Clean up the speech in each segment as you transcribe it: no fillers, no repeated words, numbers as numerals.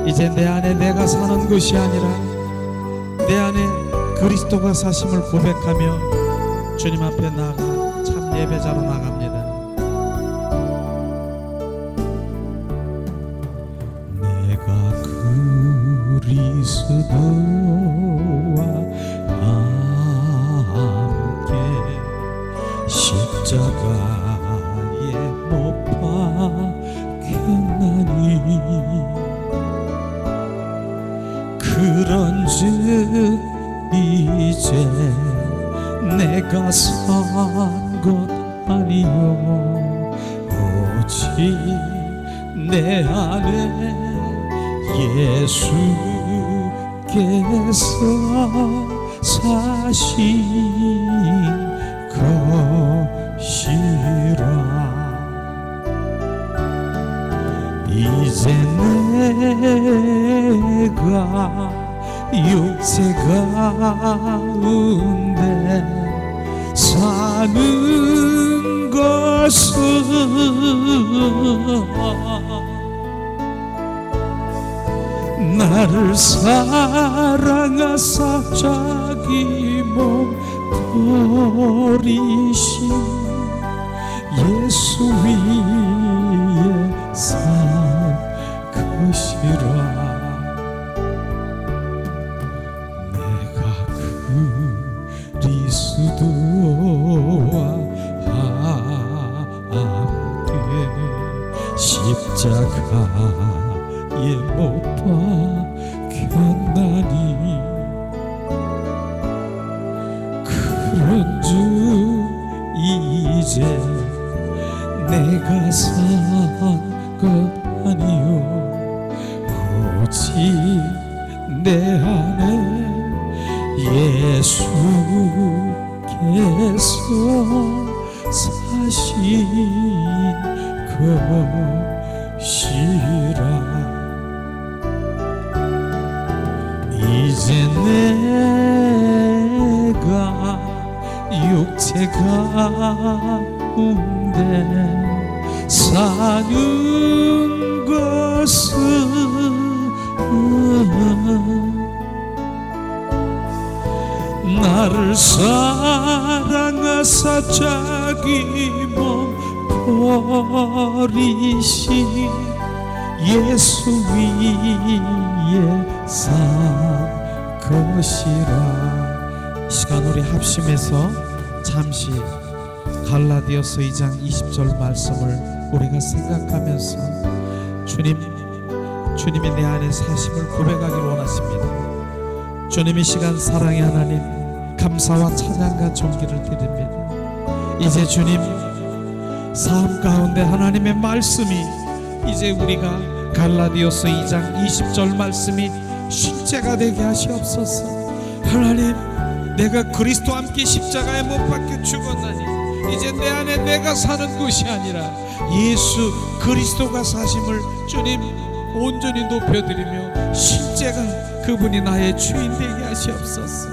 이제 내 안에 내가 사는 것이 아니라 내 안에 그리스도가 사심을 고백하며 주님 앞에 나아가 참 예배자로 나갑니다. 내가 그리스도와 함께 십자가에 못 박혔나니 그런즉 이제 내가 산 것 아니요 오직 내 안에 예수께서 사신 것이라. 이제 내가 육체 가운데 사는 것은 나를 사랑하사 자기 몸 버리신 예수 위에 산 것이라. 내가 그리스도와 함께 십자가에 못 박혔나니 그런즉 이제 내가 산 것 아니요 오직 내 안에 예수께서 사신 것이라. 이제 내가 육체 가운데 사는 것은 나를 사랑하사 자기 몸 버리신 예수 위에 산 것이라. 이 시간 우리 합심해서 잠시 갈라디아서 2장 20절 말씀을 우리가 생각하면서 주님이 내 안에 사심을 고백하기를 원하십니다. 주님 이 시간 사랑의 하나님 감사와 찬양과 존귀를 드립니다. 이제 주님 삶 가운데 하나님의 말씀이 이제 우리가 갈라디아서 2장 20절 말씀이 실제가 되게 하시옵소서. 하나님 내가 그리스도와 함께 십자가에 못 박혀 죽었나니 이제 내 안에 내가 사는 것이 아니라 예수 그리스도가 사심을 주님 온전히 높여드리며 실제가 그분이 나의 주인 되게 하시옵소서.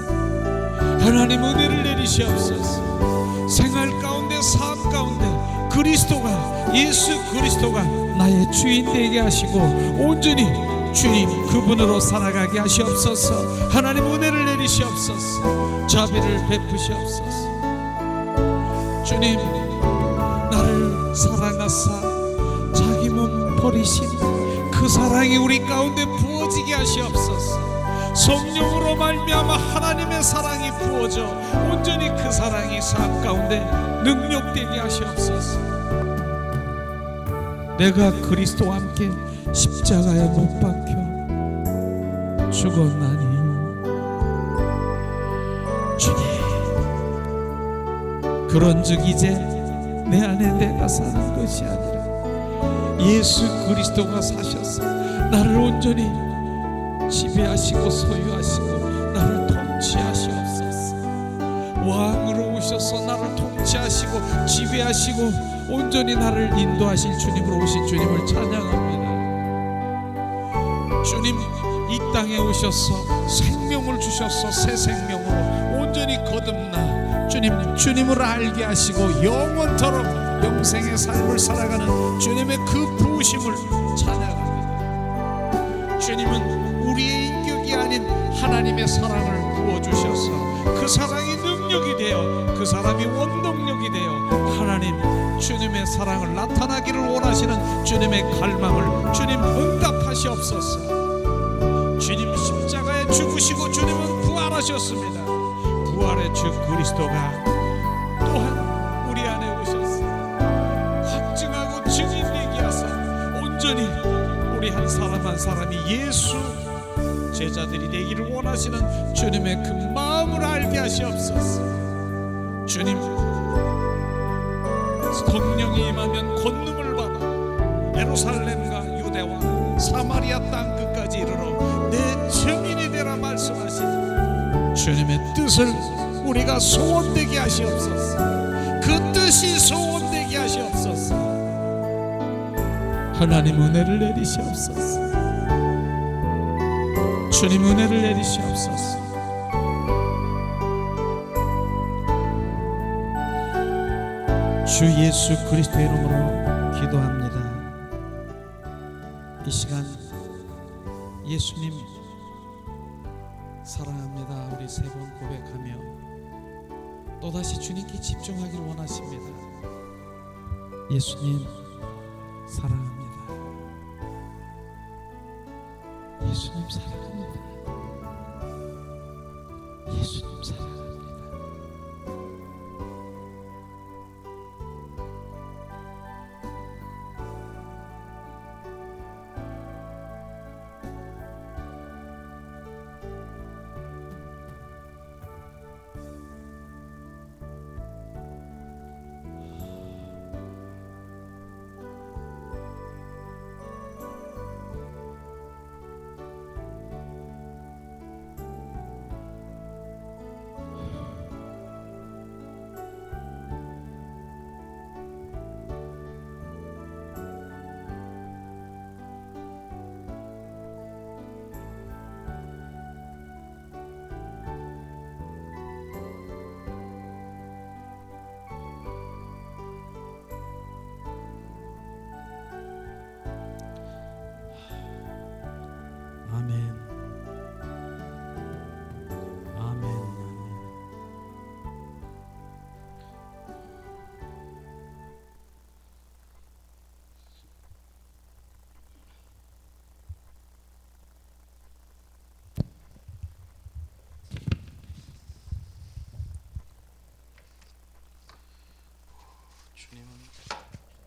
하나님 은혜를 내리시옵소서. 생활 가운데 삶 가운데 그리스도가 예수 그리스도가 나의 주인 되게 하시고 온전히 주님 그분으로 살아가게 하시옵소서. 하나님 은혜를 내리시옵소서. 자비를 베푸시옵소서. 주님 나를 사랑하사 자기 몸 버리신 그 사랑이 우리 가운데 부어지게 하시옵소서. 성령으로 말미암아 하나님의 사랑이 부어져 온전히 그 사랑이 삶 가운데 능력되게 하시옵소서. 내가 그리스도와 함께 십자가에 못 박혀 죽었나니 주님 그런즉 이제 내 안에 내가 사는 것이 아니라 예수 그리스도가 사셔서 나를 온전히 지배하시고 소유하시고 나를 통치하시옵소서. 왕으로 오셔서 나를 통치하시고 지배하시고 온전히 나를 인도하실 주님으로 오신 주님을 찬양합니다. 주님 이 땅에 오셔서 생명을 주셔서 새 생명으로 온전히 거듭나 주님을 알게 하시고 영원토록 영생의 삶을 살아가는 주님의 그 부으심을 찬양합니다. 주님은 우리의 인격이 아닌 하나님의 사랑을 부어주셔서 그 사랑이 능력이 되어 그 사람이 원동력이 되어 하나님 주님의 사랑을 나타나기를 원하시는 주님의 갈망을 주님 응답하시옵소서. 주님 십자가에 죽으시고 주님은 부활하셨습니다. 부활의 주 그리스도가 또한 우리 안에 오셔서 확증하고 증인되게 하사 온전히 우리 한 사람 한 사람이 예수 제자들이 되기를 원하시는 주님의 그 마음을 알게 하시옵소서. 주님 성령이 임하면 권능을 받아 예루살렘과 유대와 사마리아 땅 끝까지 이르러 내 증인이 되라 말씀하신 주님의 뜻을 우리가 소원되게 하시옵소서. 그 뜻이 소원되게 하시옵소서. 하나님 은혜를 내리시옵소서. 주님 은혜를 내리시옵소서. 주 예수 그리스도의 이름으로 기도합니다. 이 시간 예수님 사랑합니다 우리 세 번 고백하며 또다시 주님께 집중하기를 원하십니다. 예수님 사랑합니다. 예수님 사랑합니다. 예수님 사랑합니다. 아멘. 아멘.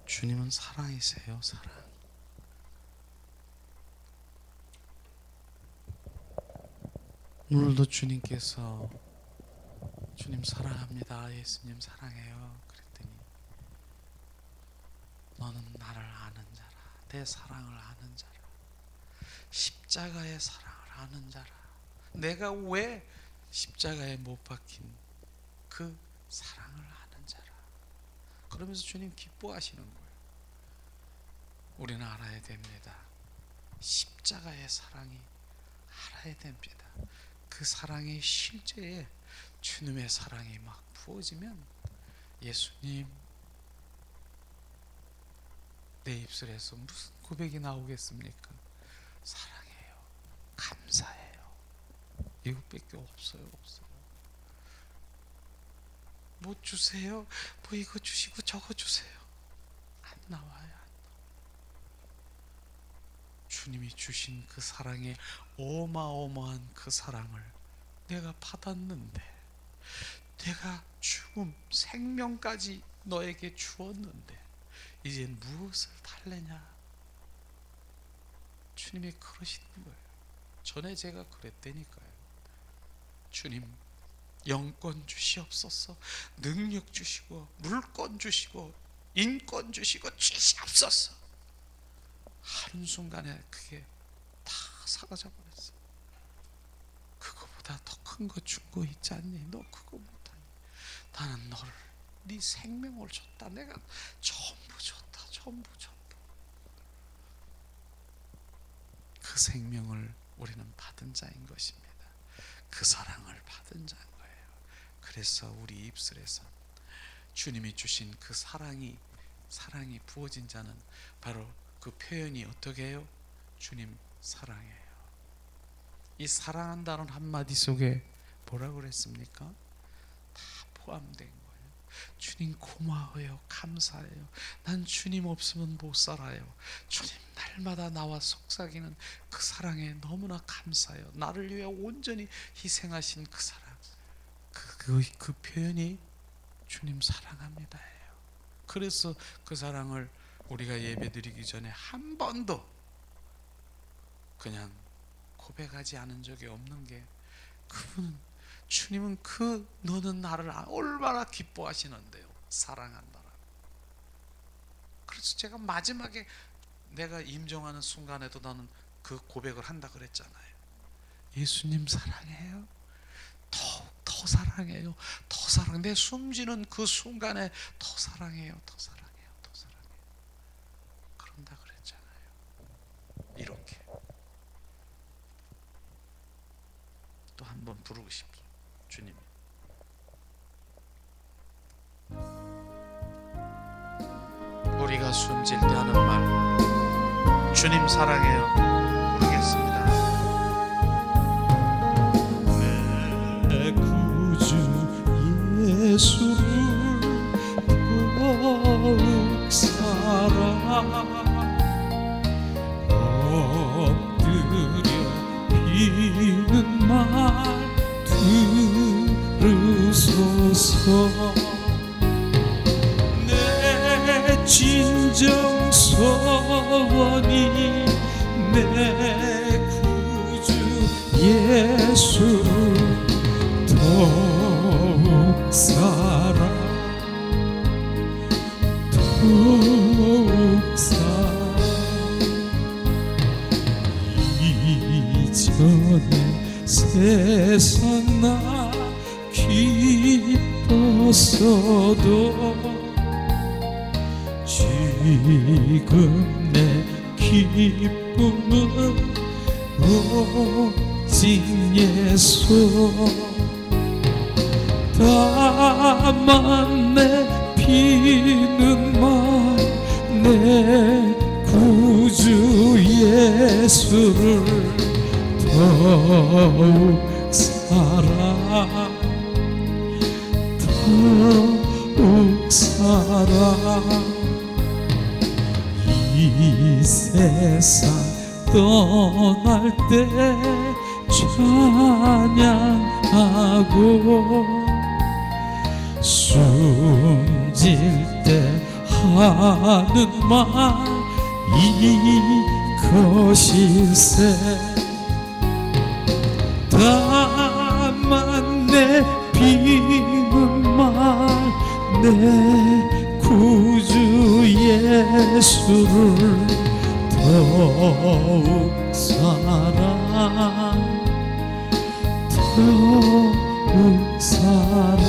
주님은 사랑이세요. 사랑. 오늘도 주님께서 주님 사랑합니다. 예수님 사랑해요. 그랬더니 너는 나를 아는 자라. 내 사랑을 아는 자라. 십자가의 사랑을 아는 자라. 내가 왜 십자가에 못 박힌 그 사랑을 아는 자라. 그러면서 주님 기뻐하시는 거예요. 우리는 알아야 됩니다. 십자가의 사랑이 알아야 됩니다. 그 사랑의 실제에 주님의 사랑이 막 부어지면 예수님 내 입술에서 무슨 고백이 나오겠습니까? 사랑해요. 감사해요. 이것밖에 없어요. 뭐 주세요? 뭐 이거 주시고 저거 주세요. 안 나와요. 주님이 주신 그 사랑의 어마어마한 그 사랑을 내가 받았는데, 내가 죽음, 생명까지 너에게 주었는데 이제 무엇을 달래냐? 주님이 그러시는 거예요. 전에 제가 그랬다니까요. 주님 영권 주시옵소서. 능력 주시고 물권 주시고 인권 주시고 주시옵소서. 한순간에 그게 다 사라져 버렸어. 그거보다 더 큰 거 준 거 있지 않니? 너 그거 못하니? 나는 너를 네 생명을 줬다. 내가 전부 줬다. 전부. 그 생명을 우리는 받은 자인 것입니다. 그 사랑을 받은 자인 거예요. 그래서 우리 입술에서 주님이 주신 그 사랑이 부어진 자는 바로 그 표현이 어떻게 해요? 주님 사랑해요. 이 사랑한다는 한마디 속에 뭐라고 그랬습니까? 다 포함된 거예요. 주님 고마워요. 감사해요. 난 주님 없으면 못 살아요. 주님 날마다 나와 속삭이는 그 사랑에 너무나 감사해요. 나를 위해 온전히 희생하신 그 사랑, 그 표현이 주님 사랑합니다예요. 그래서 그 사랑을 우리가 예배드리기 전에 한 번도 그냥 고백하지 않은 적이 없는 게, 그분은, 주님은 너는 나를 얼마나 기뻐하시는데요, 사랑한다라고. 그래서 제가 마지막에 내가 임종하는 순간에도 나는 그 고백을 한다 그랬잖아요. 예수님 사랑해요. 더 사랑해요. 더 사랑. 내 숨지는 그 순간에 더 사랑해요. 더 사랑해요. 더 사랑해요. 그런다 그랬잖아요. 이렇게 또 한 번 부르고 싶죠, 주님이. 우리가 숨질 때 하는 말, 주님 사랑해요. 부르겠습니다. 내 구주 예수를 더욱 사랑, 엎드려 비는 말 들으소서. 내 진정 소원이 내 구주 예수를 더욱 사랑, 더욱 사랑. 이전에 세상 나 기뻤어도 지금 내 기쁨은 오직 예수. 다만 내 피는 말 내 구주 예수를 더욱 사랑, 더욱 사랑. 이 세상 떠날 때 찬양하고 숨질 때 하는 말 이것일세. 다만 내 비는 말 내 구주 예수를 더욱 사랑, 더욱 사랑.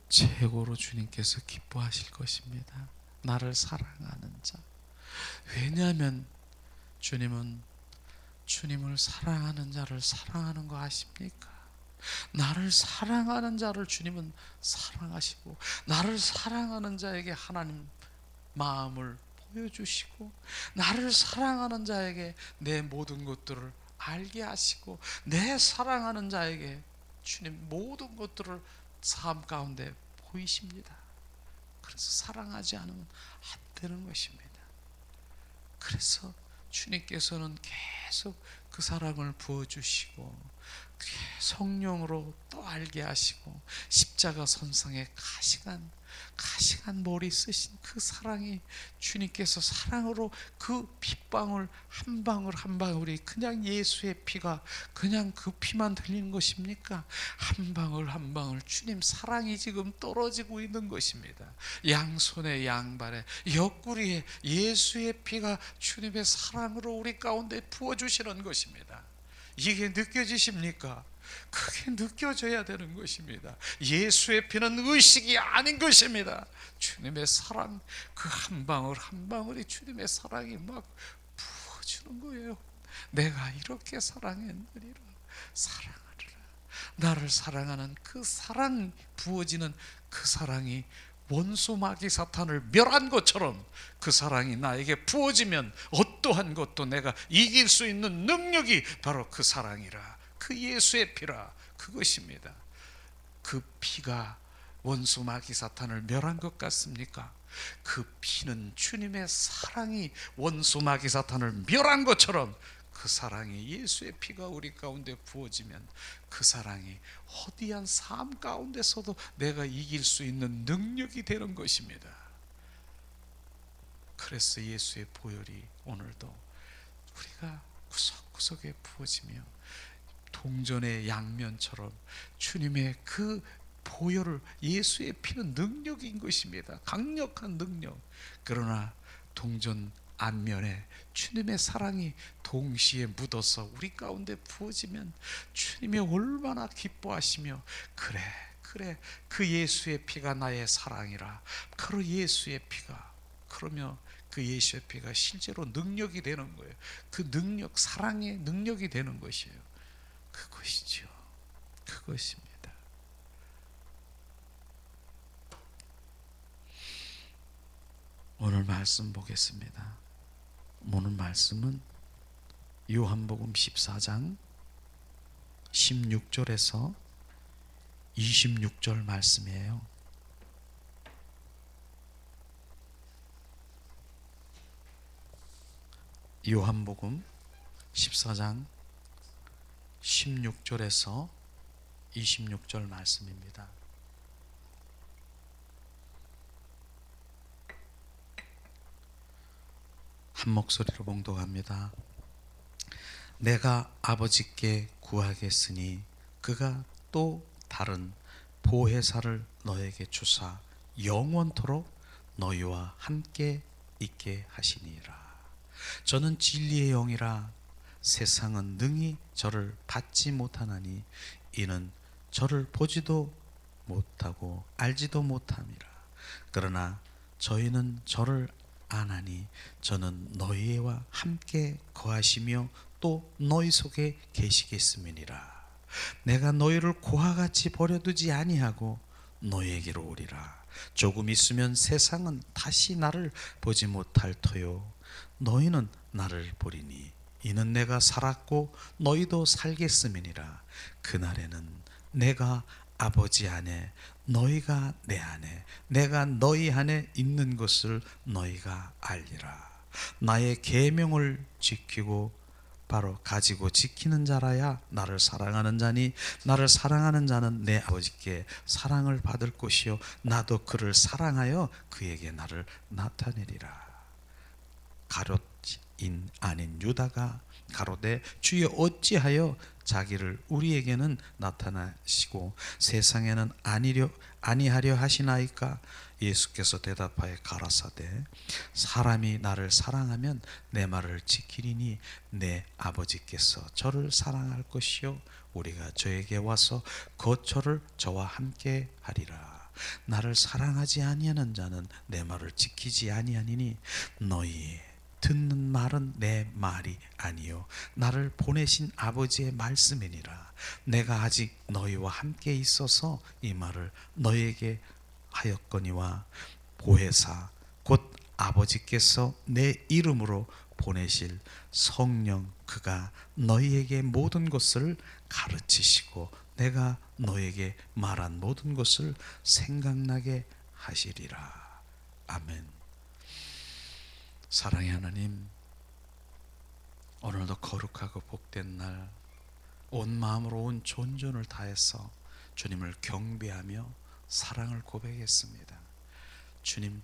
최고로 주님께서 기뻐하실 것입니다. 나를 사랑하는 자. 왜냐하면 주님을 사랑하는 자를 사랑하는 거 아십니까? 나를 사랑하는 자를 주님은 사랑하시고, 나를 사랑하는 자에게 하나님 마음을 보여주시고, 나를 사랑하는 자에게 내 모든 것들을 알게 하시고, 내 사랑하는 자에게 주님 모든 것들을 삶 가운데 보이십니다. 그래서 사랑하지 않으면 안 되는 것입니다. 그래서 주님께서는 계속 그 사랑을 부어주시고, 성령으로 또 알게 하시고, 십자가 선상에 가시관 머리 쓰신 그 사랑이, 주님께서 사랑으로 그 핏방울 한 방울 한 방울이 그냥 예수의 피가 그냥 그 피만 들리는 것입니까? 한 방울 한 방울 주님 사랑이 지금 떨어지고 있는 것입니다. 양손에 양발에 옆구리에 예수의 피가 주님의 사랑으로 우리 가운데 부어주시는 것입니다. 이게 느껴지십니까? 그게 느껴져야 되는 것입니다. 예수의 피는 의식이 아닌 것입니다. 주님의 사랑, 그 한 방울 한 방울이 주님의 사랑이 막 부어주는 거예요. 내가 이렇게 사랑했느니라. 사랑하리라. 나를 사랑하는 그 사랑, 부어지는 그 사랑이 원수 마귀 사탄을 멸한 것처럼 그 사랑이 나에게 부어지면 어떠한 것도 내가 이길 수 있는 능력이 바로 그 사랑이라, 그 예수의 피라, 그것입니다. 그 피가 원수 마귀 사탄을 멸한 것 같습니까? 그 피는 주님의 사랑이 원수 마귀 사탄을 멸한 것처럼 그 사랑이, 예수의 피가 우리 가운데 부어지면 그 사랑이 허디한 삶 가운데서도 내가 이길 수 있는 능력이 되는 것입니다. 그래서 예수의 보혈이 오늘도 우리가 구석구석에 부어지며 동전의 양면처럼 주님의 그 보혈을, 예수의 피는 능력인 것입니다. 강력한 능력. 그러나 동전 앞면에 주님의 사랑이 동시에 묻어서 우리 가운데 부어지면 주님이 얼마나 기뻐하시며, 그래 그 예수의 피가 나의 사랑이라, 바로 예수의 피가, 그러며 그 예수의 피가 실제로 능력이 되는 거예요. 그 능력, 사랑의 능력이 되는 것이에요. 그것이죠. 그것입니다. 오늘 말씀 보겠습니다. 오늘 말씀은 요한복음 14장 16절에서 26절 말씀이에요. 요한복음 14장 16절에서 26절 말씀입니다. 한 목소리로 봉독합니다. 내가 아버지께 구하겠으니 그가 또 다른 보혜사를 너에게 주사 영원토록 너희와 함께 있게 하시니라. 저는 진리의 영이라 세상은 능히 저를 받지 못하나니 이는 저를 보지도 못하고 알지도 못함이라. 그러나 저희는 저를 아나니 저는 너희와 함께 거하시며 또 너희 속에 계시겠음이니라. 내가 너희를 고아같이 버려두지 아니하고 너희에게로 오리라. 조금 있으면 세상은 다시 나를 보지 못할 터요 너희는 나를 보리니 이는 내가 살았고 너희도 살겠음이니라. 그날에는 내가 아버지 안에 너희가 내 안에 내가 너희 안에 있는 것을 너희가 알리라. 나의 계명을 지키고 바로 가지고 지키는 자라야 나를 사랑하는 자니 나를 사랑하는 자는 내 아버지께 사랑을 받을 것이요 나도 그를 사랑하여 그에게 나를 나타내리라. 가롯인 아닌 유다가 가로되 주여 어찌하여 자기를 우리에게는 나타나시고 세상에는 아니하려 하시나이까? 예수께서 대답하여 가라사대 사람이 나를 사랑하면 내 말을 지키리니 내 아버지께서 저를 사랑할 것이요 우리가 저에게 와서 거처를 저와 함께 하리라. 나를 사랑하지 아니하는 자는 내 말을 지키지 아니하니니 너희 듣는 말은 내 말이 아니요 나를 보내신 아버지의 말씀이니라. 내가 아직 너희와 함께 있어서 이 말을 너희에게 하였거니와 보혜사 곧 아버지께서 내 이름으로 보내실 성령 그가 너희에게 모든 것을 가르치시고 내가 너희에게 말한 모든 것을 생각나게 하시리라. 아멘. 사랑의 하나님, 오늘도 거룩하고 복된 날 온 마음으로 온 존전을 다해서 주님을 경배하며 사랑을 고백했습니다. 주님,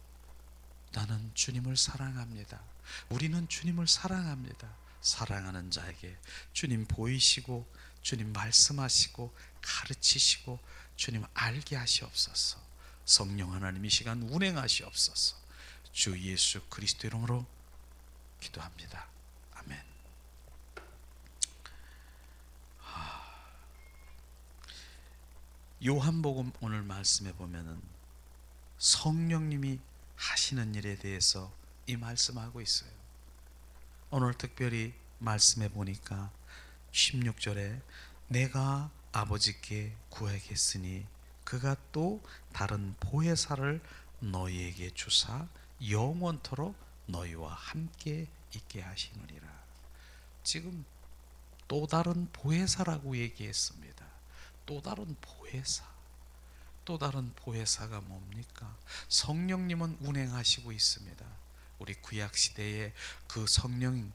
나는 주님을 사랑합니다. 우리는 주님을 사랑합니다. 사랑하는 자에게 주님 보이시고 주님 말씀하시고 가르치시고 주님 알게 하시옵소서. 성령 하나님 이 시간 운행하시옵소서. 주 예수 그리스도 이름으로 기도합니다. 아멘. 요한복음 오늘 말씀에 보면은 성령님이 하시는 일에 대해서 이 말씀하고 있어요. 오늘 특별히 말씀해 보니까 16절에 내가 아버지께 구하겠으니 그가 또 다른 보혜사를 너희에게 주사 영원토록 너희와 함께 있게 하시느니라. 지금 또 다른 보혜사라고 얘기했습니다. 또 다른 보혜사. 또 다른 보혜사가 뭡니까? 성령님은 운행하시고 있습니다. 우리 구약 시대에 그 성령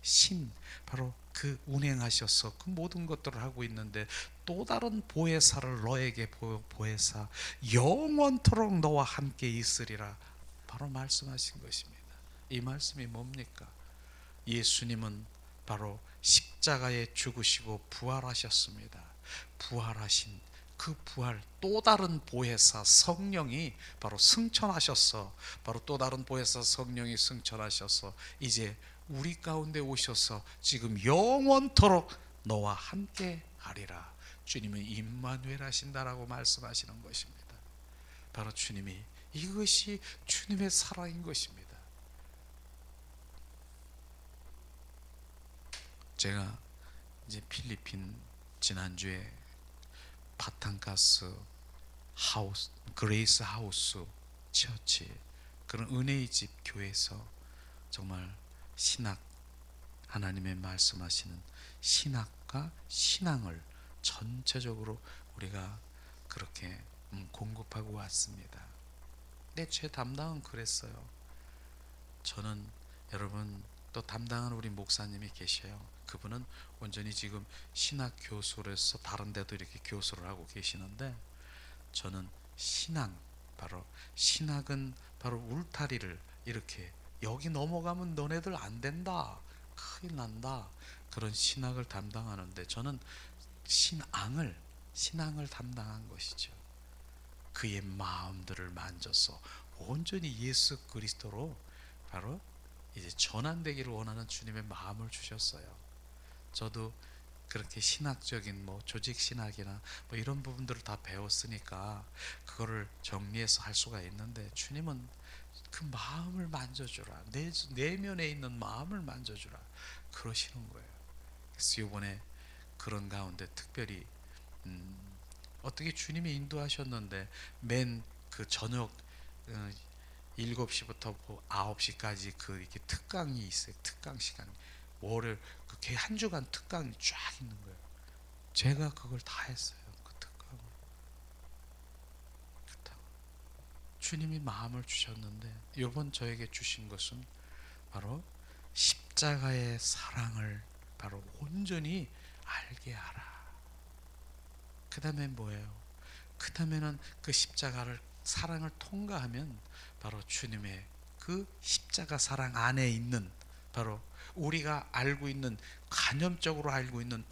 신 바로 그 운행하셔서 그 모든 것들을 하고 있는데, 또 다른 보혜사를 너에게 보혜사 영원토록 너와 함께 있으리라 바로 말씀하신 것입니다. 이 말씀이 뭡니까? 예수님은 바로 십자가에 죽으시고 부활하셨습니다. 부활하신 그 부활, 또 다른 보혜사 성령이 바로 승천하셔서, 바로 또 다른 보혜사 성령이 승천하셔서 이제 우리 가운데 오셔서 지금 영원토록 너와 함께 하리라. 주님은 임마누엘 하신다라고 말씀하시는 것입니다. 바로 주님이, 이것이 주님의 사랑인 것입니다. 제가 이제 필리핀 지난주에 바탕가스 하우스, 그레이스 하우스 처치, 그런 은혜의 집 교회에서 정말 신학, 하나님의 말씀하시는 신학과 신앙을 전체적으로 우리가 그렇게 공급하고 왔습니다. 근데 제 담당은 그랬어요. 저는, 여러분, 또 담당하는 우리 목사님이 계셔요. 그분은 온전히 지금 신학 교수로서 다른 데도 이렇게 교수를 하고 계시는데, 저는 신앙, 바로 신학은 바로 울타리를 이렇게, 여기 넘어가면 너네들 안 된다, 큰일 난다, 그런 신학을 담당하는데, 저는 신앙을 담당한 것이죠. 그의 마음들을 만져서 온전히 예수 그리스도로 바로 이제 전환되기를 원하는 주님의 마음을 주셨어요. 저도 그렇게 신학적인 조직 신학이나 이런 부분들을 다 배웠으니까 그거를 정리해서 할 수가 있는데, 주님은 그 마음을 만져주라, 내면에 있는 마음을 만져주라 그러시는 거예요. 그래서 이번에 그런 가운데 특별히 어떻게 주님이 인도하셨는데, 맨 그 저녁 7시부터 9시까지 그 이렇게 특강이 있어요. 특강 시간. 월요일 그게 한 주간 특강이 쫙 있는 거예요. 제가 그걸 다 했어요. 그 특강을. 주님이 마음을 주셨는데, 이번 저에게 주신 것은 바로 십자가의 사랑을 바로 온전히 알게 하라. 그 다음에 뭐예요? 그 다음에는 그 십자가를, 사랑을 통과하면 바로 주님의 그 십자가 사랑 안에 있는, 바로 우리가 알고 있는, 간접적으로 알고 있는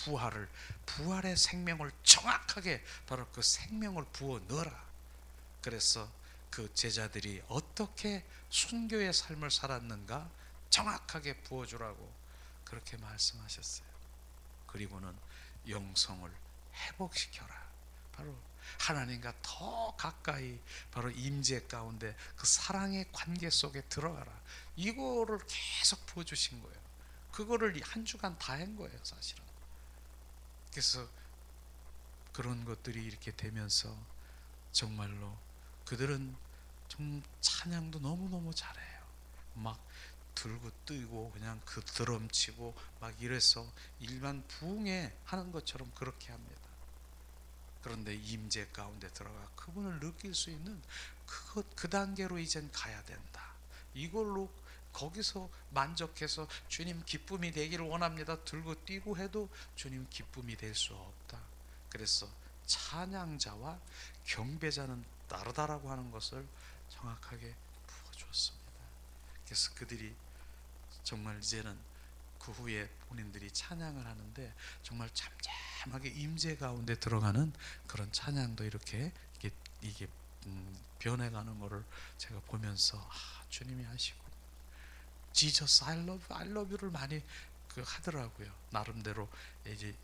부활의 생명을 정확하게 바로 그 생명을 부어 넣어라. 그래서 그 제자들이 어떻게 순교의 삶을 살았는가 정확하게 부어주라고 그렇게 말씀하셨어요. 그리고는 영성을 회복시켜라. 바로 하나님과 더 가까이, 바로 임재 가운데 그 사랑의 관계 속에 들어가라. 이거를 계속 부어주신 거예요. 그거를 한 주간 다 한 거예요, 사실은. 그래서 그런 것들이 이렇게 되면서 정말로 그들은 좀 찬양도 너무너무 잘해요. 막 들고 뛰고 그냥 그 드럼 치고 막 이래서 일반 부흥회 하는 것처럼 그렇게 합니다. 그런데 임재 가운데 들어가 그분을 느낄 수 있는 그 단계로 이젠 가야 된다. 이걸로 거기서 만족해서 주님 기쁨이 되기를 원합니다 들고 뛰고 해도 주님 기쁨이 될 수 없다. 그래서 찬양자와 경배자는 다르다라고 하는 것을 정확하게 부어주었습니다. 그래서 그들이 정말 이제는 그 후에 본인들이 찬양을 하는데 정말 잠잠하게 임재 가운데 들어가는 그런 찬양도 이렇게 이게 변해가는 거를 제가 보면서 주님이 하시고, Jesus I love you를 많이 하더라고요. 나름대로 이제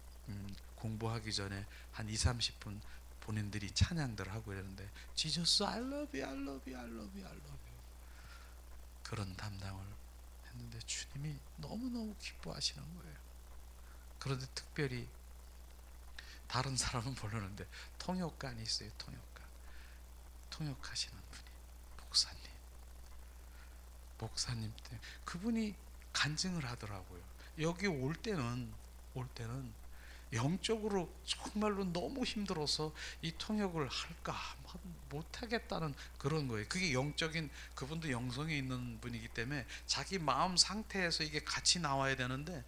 공부하기 전에 한 2-30분 본인들이 찬양들 하고 이러는데 Jesus I love you, I love you, I love you, I love you 그런 담당을 했는데 주님이 너무너무 기뻐하시는 거예요. 그런데 특별히 다른 사람은 모르는데 통역관이 있어요. 통역하시는 분이 목사님 때 그분이 간증을 하더라고요. 여기 올 때는 영적으로 정말로 너무 힘들어서 이 통역을 할까 못하겠다는 그런 거예요. 그게 영적인, 그분도 영성이 있는 분이기 때문에 자기 마음 상태에서 이게 같이 나와야 되는데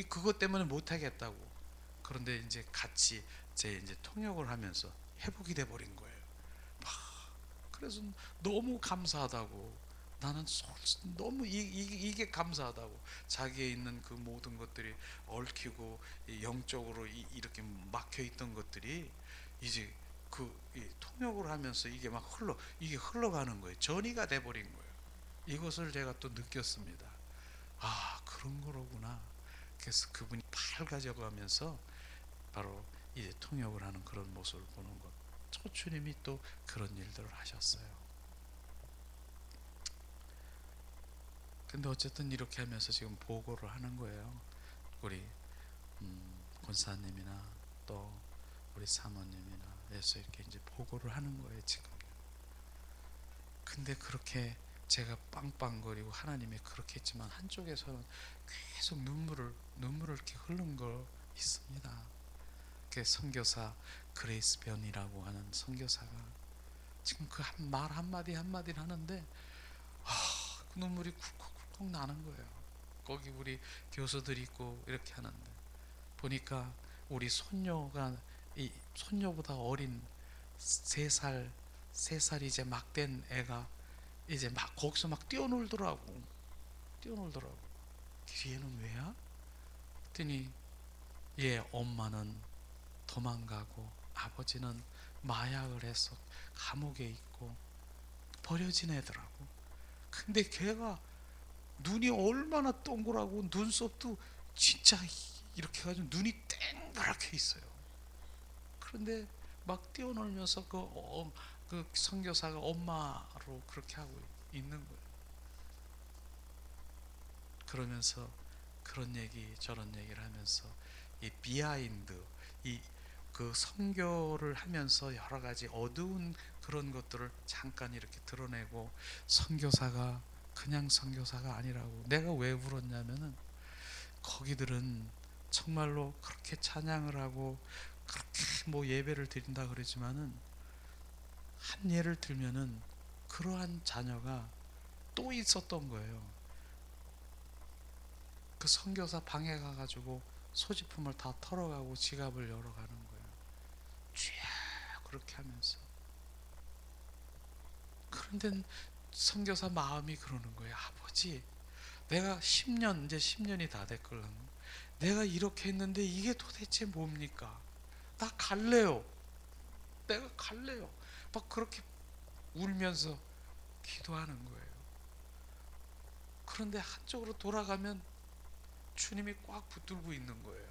그것 때문에 못하겠다고. 그런데 이제 같이 이제 통역을 하면서 회복이 돼 버린 거예요. 그래서 너무 감사하다고. 나는 너무 이게 감사하다고. 자기에 있는 그 모든 것들이 얽히고 영적으로 이렇게 막혀 있던 것들이 이제 통역을 하면서 이게 막 흘러가는 거예요. 전이가 돼 버린 거예요. 이것을 제가 또 느꼈습니다. 아, 그런 거로구나. 그래서 그분이 밝아져가면서 바로 이제 통역을 하는 그런 모습을 보는 것. 주님이 또 그런 일들을 하셨어요. 근데 어쨌든 이렇게 하면서 지금 보고를 하는 거예요. 우리 권사님이나 또 우리 사모님이나 해서 이렇게 이제 보고를 하는 거예요 지금. 근데 그렇게 제가 빵빵거리고 하나님이 그렇게 했지만 한쪽에서는 계속 눈물을 이렇게 흐른 거 있습니다. 그 선교사 그레이스 변이라고 하는 선교사가 지금 그 말 한마디를 하는데 눈물이 쿨쿨쿨 나는 거예요. 거기 우리 교수들이 있고 이렇게 하는데 보니까 우리 손녀가 이 손녀보다 어린 3살 이제 막 된 애가 이제 막 거기서 막 뛰어놀더라고. 얘는 왜야? 그랬더니 얘 엄마는 도망가고 아버지는 마약을 해서 감옥에 있고 버려진 애더라고. 근데 걔가 눈이 얼마나 동그랗고 눈썹도 진짜 이렇게 해가지고 눈이 땡그랗게 있어요. 그런데 막 뛰어놀면서 그 선교사가 엄마로 그렇게 하고 있는 거예요. 그러면서 그런 얘기 저런 얘기를 하면서 이 비하인드, 그 선교를 하면서 여러 가지 어두운 그런 것들을 잠깐 이렇게 드러내고, 선교사가 그냥 선교사가 아니라고. 내가 왜 울었냐면은 거기들은 정말로 그렇게 찬양을 하고 그렇게 뭐 예배를 드린다 그러지만은 한 예를 들면은 그러한 자녀가 또 있었던 거예요. 그 선교사 방에 가가지고 소지품을 다 털어가고 지갑을 열어가는 거예요. 쫙 그렇게 하면서. 그런데 선교사 마음이 그러는 거예요. 아버지, 내가 이제 10년이 다 됐거든. 내가 이렇게 했는데 이게 도대체 뭡니까? 나 갈래요. 내가 갈래요. 막 그렇게 울면서 기도하는 거예요. 그런데 한쪽으로 돌아가면 주님이 꽉 붙들고 있는 거예요.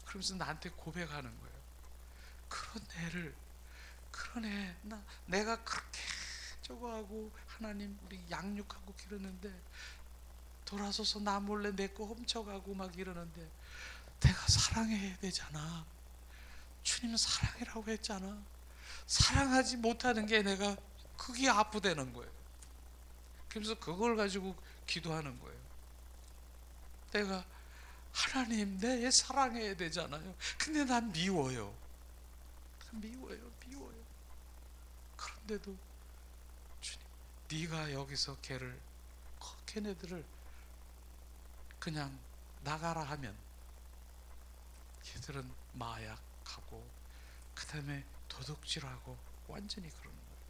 그러면서 나한테 고백하는 거예요. 그런 애, 내가 그렇게 저거 하고 하나님 우리 양육하고 기르는데 돌아서서 나 몰래 내 거 훔쳐가고 막 이러는데 내가 사랑해야 되잖아. 주님은 사랑이라고 했잖아. 사랑하지 못하는 게 내가 그게 아프다는 거예요. 그래서 그걸 가지고 기도하는 거예요. 내가 하나님 내 애 사랑해야 되잖아요. 근데 난 미워요. 그런데도 주님, 네가 여기서 걔네들을 그냥 나가라 하면 걔들은 마약하고 그 다음에 도둑질하고 완전히 그러는 거예요.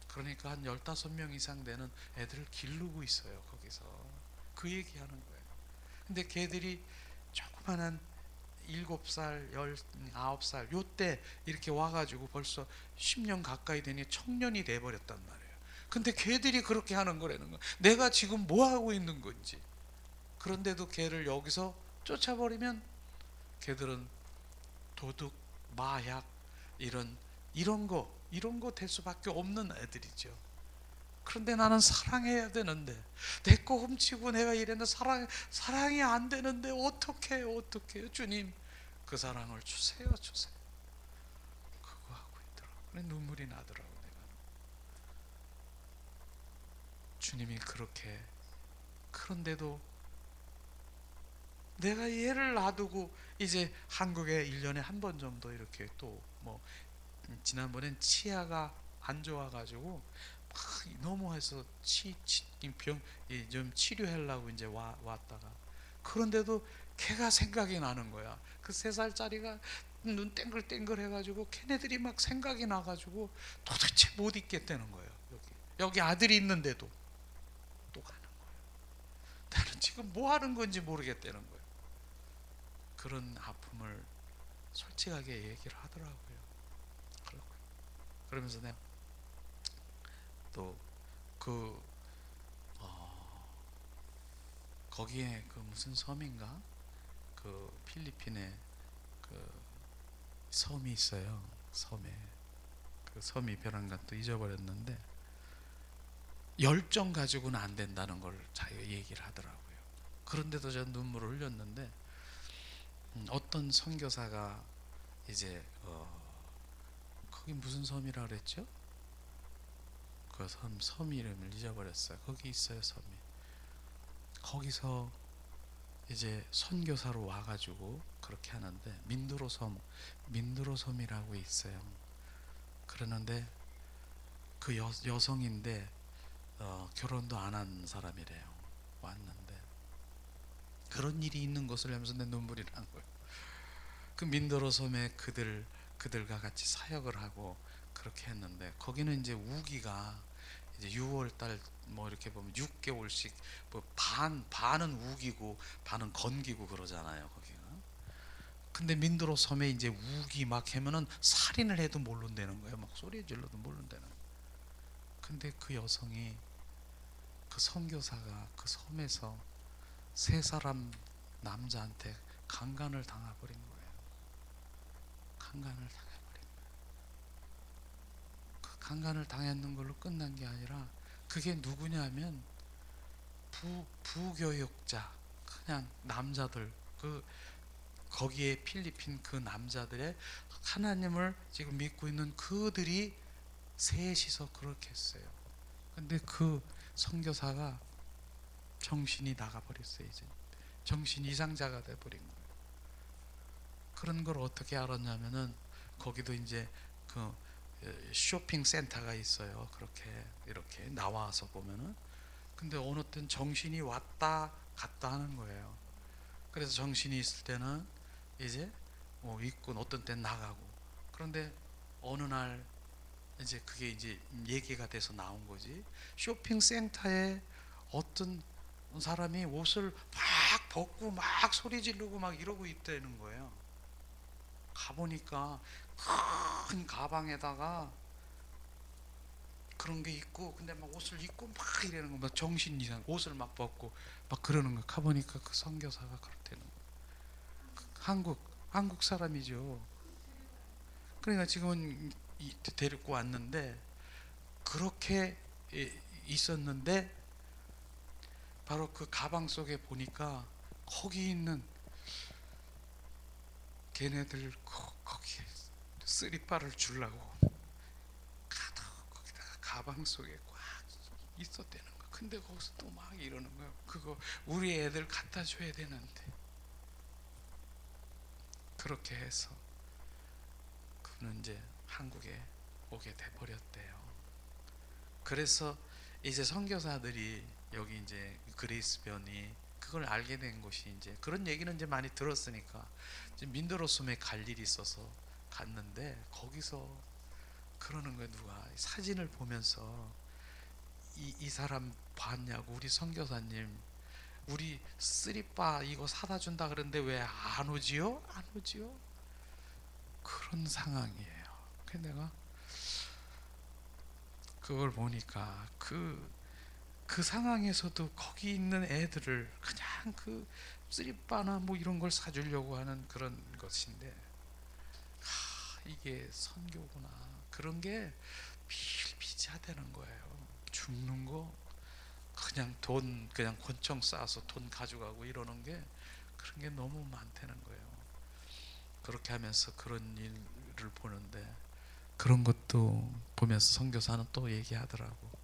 그러니까 한 15명 이상 되는 애들을 기르고 있어요. 거기서 그 얘기하는 거예요. 근데 걔들이 조그만한 7살, 19살 요때 이렇게 와가지고 벌써 10년 가까이 되니 청년이 돼버렸단 말이에요. 근데 걔들이 그렇게 하는 거라는 거예요. 내가 지금 뭐 하고 있는 건지. 그런데도 걔를 여기서 쫓아버리면 걔들은 도둑, 마약 이런 거 될 수밖에 없는 애들이죠. 그런데 나는 사랑해야 되는데 내 거 훔치고 내가 이랬는데 사랑이 안 되는데 어떡해요 주님, 그 사랑을 주세요. 그거 하고 있더라고. 눈물이 나더라고. 내가 주님이 그렇게, 그런데도 내가 얘를 놔두고 이제 한국에 1년에 한 번 정도 이렇게 또 뭐 지난번엔 치아가 안 좋아가지고 막 너무해서 좀 치료하려고 이제 왔다가, 그런데도 걔가 생각이 나는 거야. 그 3살짜리가 눈 땡글땡글 해가지고 걔네들이 막 생각이 나가지고 도대체 못 있겠다는 거예요. 여기 아들이 있는데도 또 가는 거예요. 나는 지금 뭐 하는 건지 모르겠다는 거예요. 그런 아픔을 솔직하게 얘기를 하더라고요. 그러면서 내가 또 그 거기에 그 무슨 섬인가, 그 필리핀에 그 섬이 있어요. 섬에 그 섬이 별한가 또 잊어버렸는데, 열정 가지고는 안 된다는 걸 자기가 얘기를 하더라고요. 그런데도 저 눈물을 흘렸는데, 어떤 선교사가 이제 거기 무슨 섬이라 그랬죠? 그 섬 이름을 잊어버렸어요. 거기 있어요, 섬이. 거기서 이제 선교사로 와가지고 그렇게 하는데, 민드로섬이라고 있어요. 그러는데 그 여성인데 결혼도 안 한 사람이래요. 왔는데 그런 일이 있는 것을 하면서 내 눈물이 난 거예요. 그 민드로섬에 그들과 같이 사역을 하고 그렇게 했는데, 거기는 이제 우기가 이제 6월달 뭐 이렇게 보면 6개월씩 뭐 반은 우기고 반은 건기고 그러잖아요, 거기가. 근데 민드로 섬에 이제 우기 막 하면은 살인을 해도 모른다는 거예요. 막 소리 질러도 모른다는 거예요. 근데 그 여성이, 그 선교사가 그 섬에서 3사람 남자한테 강간을 당해버린 거예요. 강간을 당해버린 거예요. 그 강간을 당했는 걸로 끝난 게 아니라, 그게 누구냐면 부교육자, 그냥 남자들, 거기에 필리핀 그 남자들의 하나님을 지금 믿고 있는 그들이 셋이서 그렇게 했어요. 근데 그 선교사가 정신이 나가버렸어요. 이제 정신 이상자가 돼버린 거예요. 그런 걸 어떻게 알았냐면은, 거기도 이제 그 쇼핑 센터가 있어요. 그렇게 이렇게 나와서 보면은. 근데 어느 땐 정신이 왔다 갔다 하는 거예요. 그래서 정신이 있을 때는 이제 있고, 어떤 땐 나가고. 그런데 어느 날 이제 그게 이제 얘기가 돼서 나온 거지. 쇼핑 센터에 어떤 사람이 옷을 막 벗고 막 소리 지르고 막 이러고 있다는 거예요. 가보니까 큰 가방에다가 그런 게 있고, 근데 막 옷을 입고 막 이러는 거, 막 정신 이상, 옷을 막 벗고 막 그러는 거. 가보니까 그 선교사가 그렇다는 거. 한국 사람이죠. 그러니까 지금은 데리고 왔는데, 그렇게 있었는데, 바로 그 가방 속에 보니까 거기 있는 걔네들 거기에 쓰리바를 주려고 거기다가 가방 속에 꽉 있었다는 거. 근데 거기서 또 막 이러는 거예요. 그거 우리 애들 갖다 줘야 되는데. 그렇게 해서 그는 이제 한국에 오게 돼 버렸대요. 그래서 이제 선교사들이 여기 이제 그레이스변이 그걸 알게 된 것이, 이제 그런 얘기는 이제 많이 들었으니까 이제 민드로섬에 갈 일이 있어서 갔는데, 거기서 그러는 거예요. 누가 사진을 보면서 이 사람 봤냐고, 우리 선교사님 우리 쓰리바 이거 사다 준다 그러는데 왜 안 오지요? 안 오지요? 그런 상황이에요. 그래서 내가 그걸 보니까 그 상황에서도 거기 있는 애들을 그냥 그 쓰리바나 뭐 이런 걸 사주려고 하는 그런 것인데, 이게 선교구나. 그런 게 비일비재하다는 거예요. 죽는 거 그냥 돈 그냥 권총 쏴서 돈 가져가고 이러는 게, 그런 게 너무 많다는 거예요. 그렇게 하면서 그런 일을 보는데, 그런 것도 보면서 선교사는 또 얘기하더라고.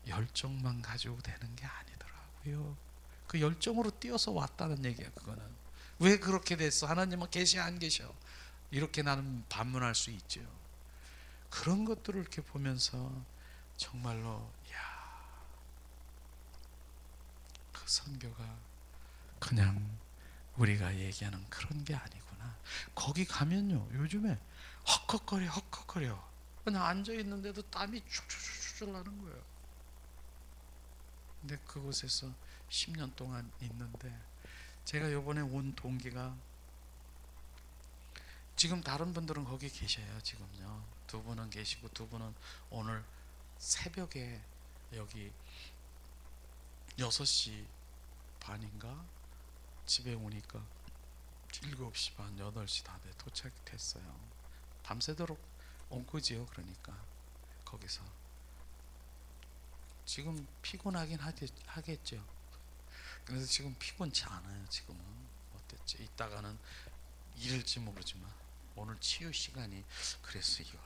열정만 가지고 되는 게 아니더라고요. 그 열정으로 뛰어서 왔다는 얘기야. 그거는 왜 그렇게 됐어? 하나님은 계시 안 계셔? 이렇게 나는 반문할 수 있죠. 그런 것들을 이렇게 보면서 정말로 그 선교가 그냥 우리가 얘기하는 그런 게 아니구나. 거기 가면요, 요즘에 헉헉거려. 그냥 앉아 있는데도 땀이 출출출출 나는 거예요. 근데 그곳에서 10년 동안 있는데, 제가 요번에 온 동기가, 지금 다른 분들은 거기 계셔요. 지금요, 두 분은 계시고, 두 분은 오늘 새벽에 여기 6시 반인가 집에 오니까 7시 반, 8시 다 돼 도착했어요. 밤새도록 온 거지요. 그러니까 거기서 지금 피곤하긴 하겠죠. 그래서 지금 피곤치 않아요. 지금은 어땠지? 이따가는 이럴지 모르지만 오늘 치유 시간이, 그래서 이걸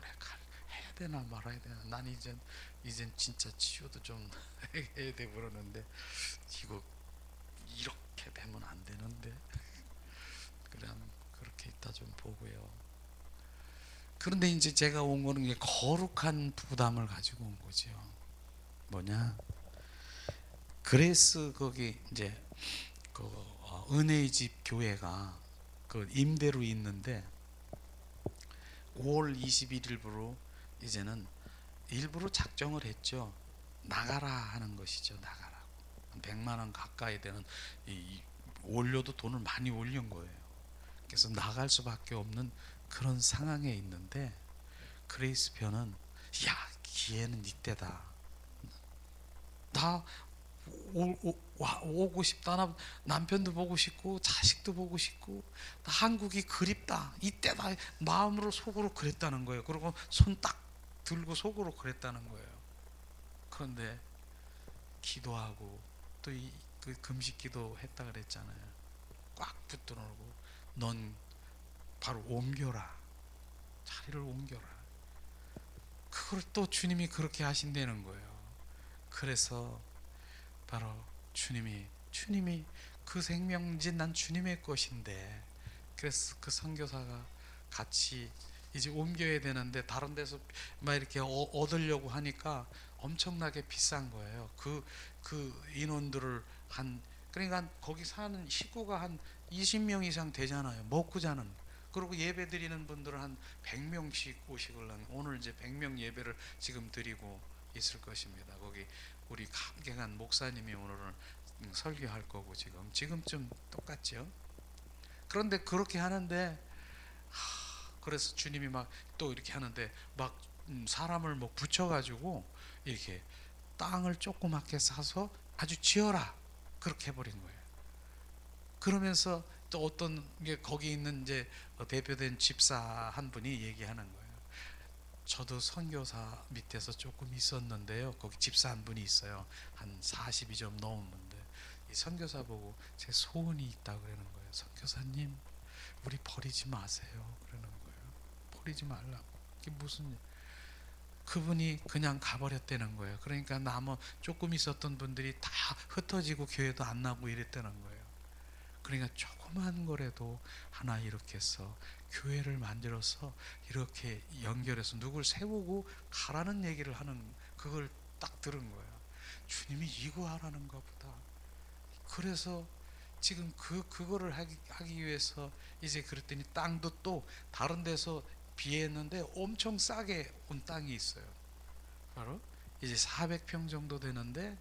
해야 되나 말아야 되나. 난 이젠 진짜 치유도 좀 해야 돼 그러는데, 이거 이렇게 되면 안 되는데. 그럼 그렇게 이따 좀 보고요. 그런데 이제 제가 온 거는 거룩한 부담을 가지고 온 거죠. 뭐냐? 그레이스 거기 이제 그 은혜의 집 교회가 그 임대로 있는데, 5월 21일부로 이제는 일부러 작정을 했죠. 나가라 하는 것이죠. 나가라고. 100만 원 가까이 되는, 올려도 돈을 많이 올린 거예요. 그래서 나갈 수밖에 없는 그런 상황에 있는데, 그레이스 편은 기회는 이때다. 나 오고 싶다. 나 남편도 보고 싶고 자식도 보고 싶고 나 한국이 그립다. 이때다. 마음으로 속으로 그랬다는 거예요. 그리고 손 딱 들고 속으로 그랬다는 거예요. 그런데 기도하고 또 그 금식기도 했다 그랬잖아요. 꽉 붙들고 넌 바로 옮겨라. 자리를 옮겨라. 그걸 또 주님이 그렇게 하신다는 거예요. 그래서 바로 주님이 그 생명진 난 주님의 것인데, 그래서 그 선교사가 같이 이제 옮겨야 되는데, 다른 데서 막 이렇게 얻으려고 하니까 엄청나게 비싼 거예요. 그 인원들을 그러니까 거기 사는 식구가 한 20명 이상 되잖아요. 먹고 자는. 그리고 예배 드리는 분들은 한 100명씩 오시걸랑, 오늘 이제 100명 예배를 지금 드리고 있을 것입니다. 거기 우리 감개간 목사님이 오늘은 설교할 거고, 지금쯤 똑같죠. 그런데 그렇게 하는데, 그래서 주님이 막 또 이렇게 하는데, 막 사람을 뭐 붙여가지고 이렇게 땅을 조그맣게 사서 아주 지어라, 그렇게 해버린 거예요. 그러면서 또 어떤 게 거기 있는 이제 대표된 집사 한 분이 얘기하는 거예요. 저도 선교사 밑에서 조금 있었는데요. 거기 집사 한 분이 있어요. 한 40이 좀 넘었는데, 이 선교사 보고 제 소원이 있다 그러는 거예요. 선교사님, 우리 버리지 마세요 그러는 거예요. 버리지 말라고. 이게 무슨, 그분이 그냥 가버렸다는 거예요. 그러니까 남은 조금 있었던 분들이 다 흩어지고 교회도 안 나고 이랬다는 거예요. 그러니까 조그만 거라도 하나 이렇게 해서 교회를 만들어서 이렇게 연결해서 누굴 세우고 가라는 얘기를 하는, 그걸 딱 들은 거예요. 주님이 이거 하라는가 보다. 그래서 지금 그거를 하기 위해서 이제 그랬더니, 땅도 또 다른 데서 비했는데 엄청 싸게 온 땅이 있어요. 바로 이제 400평 정도 되는데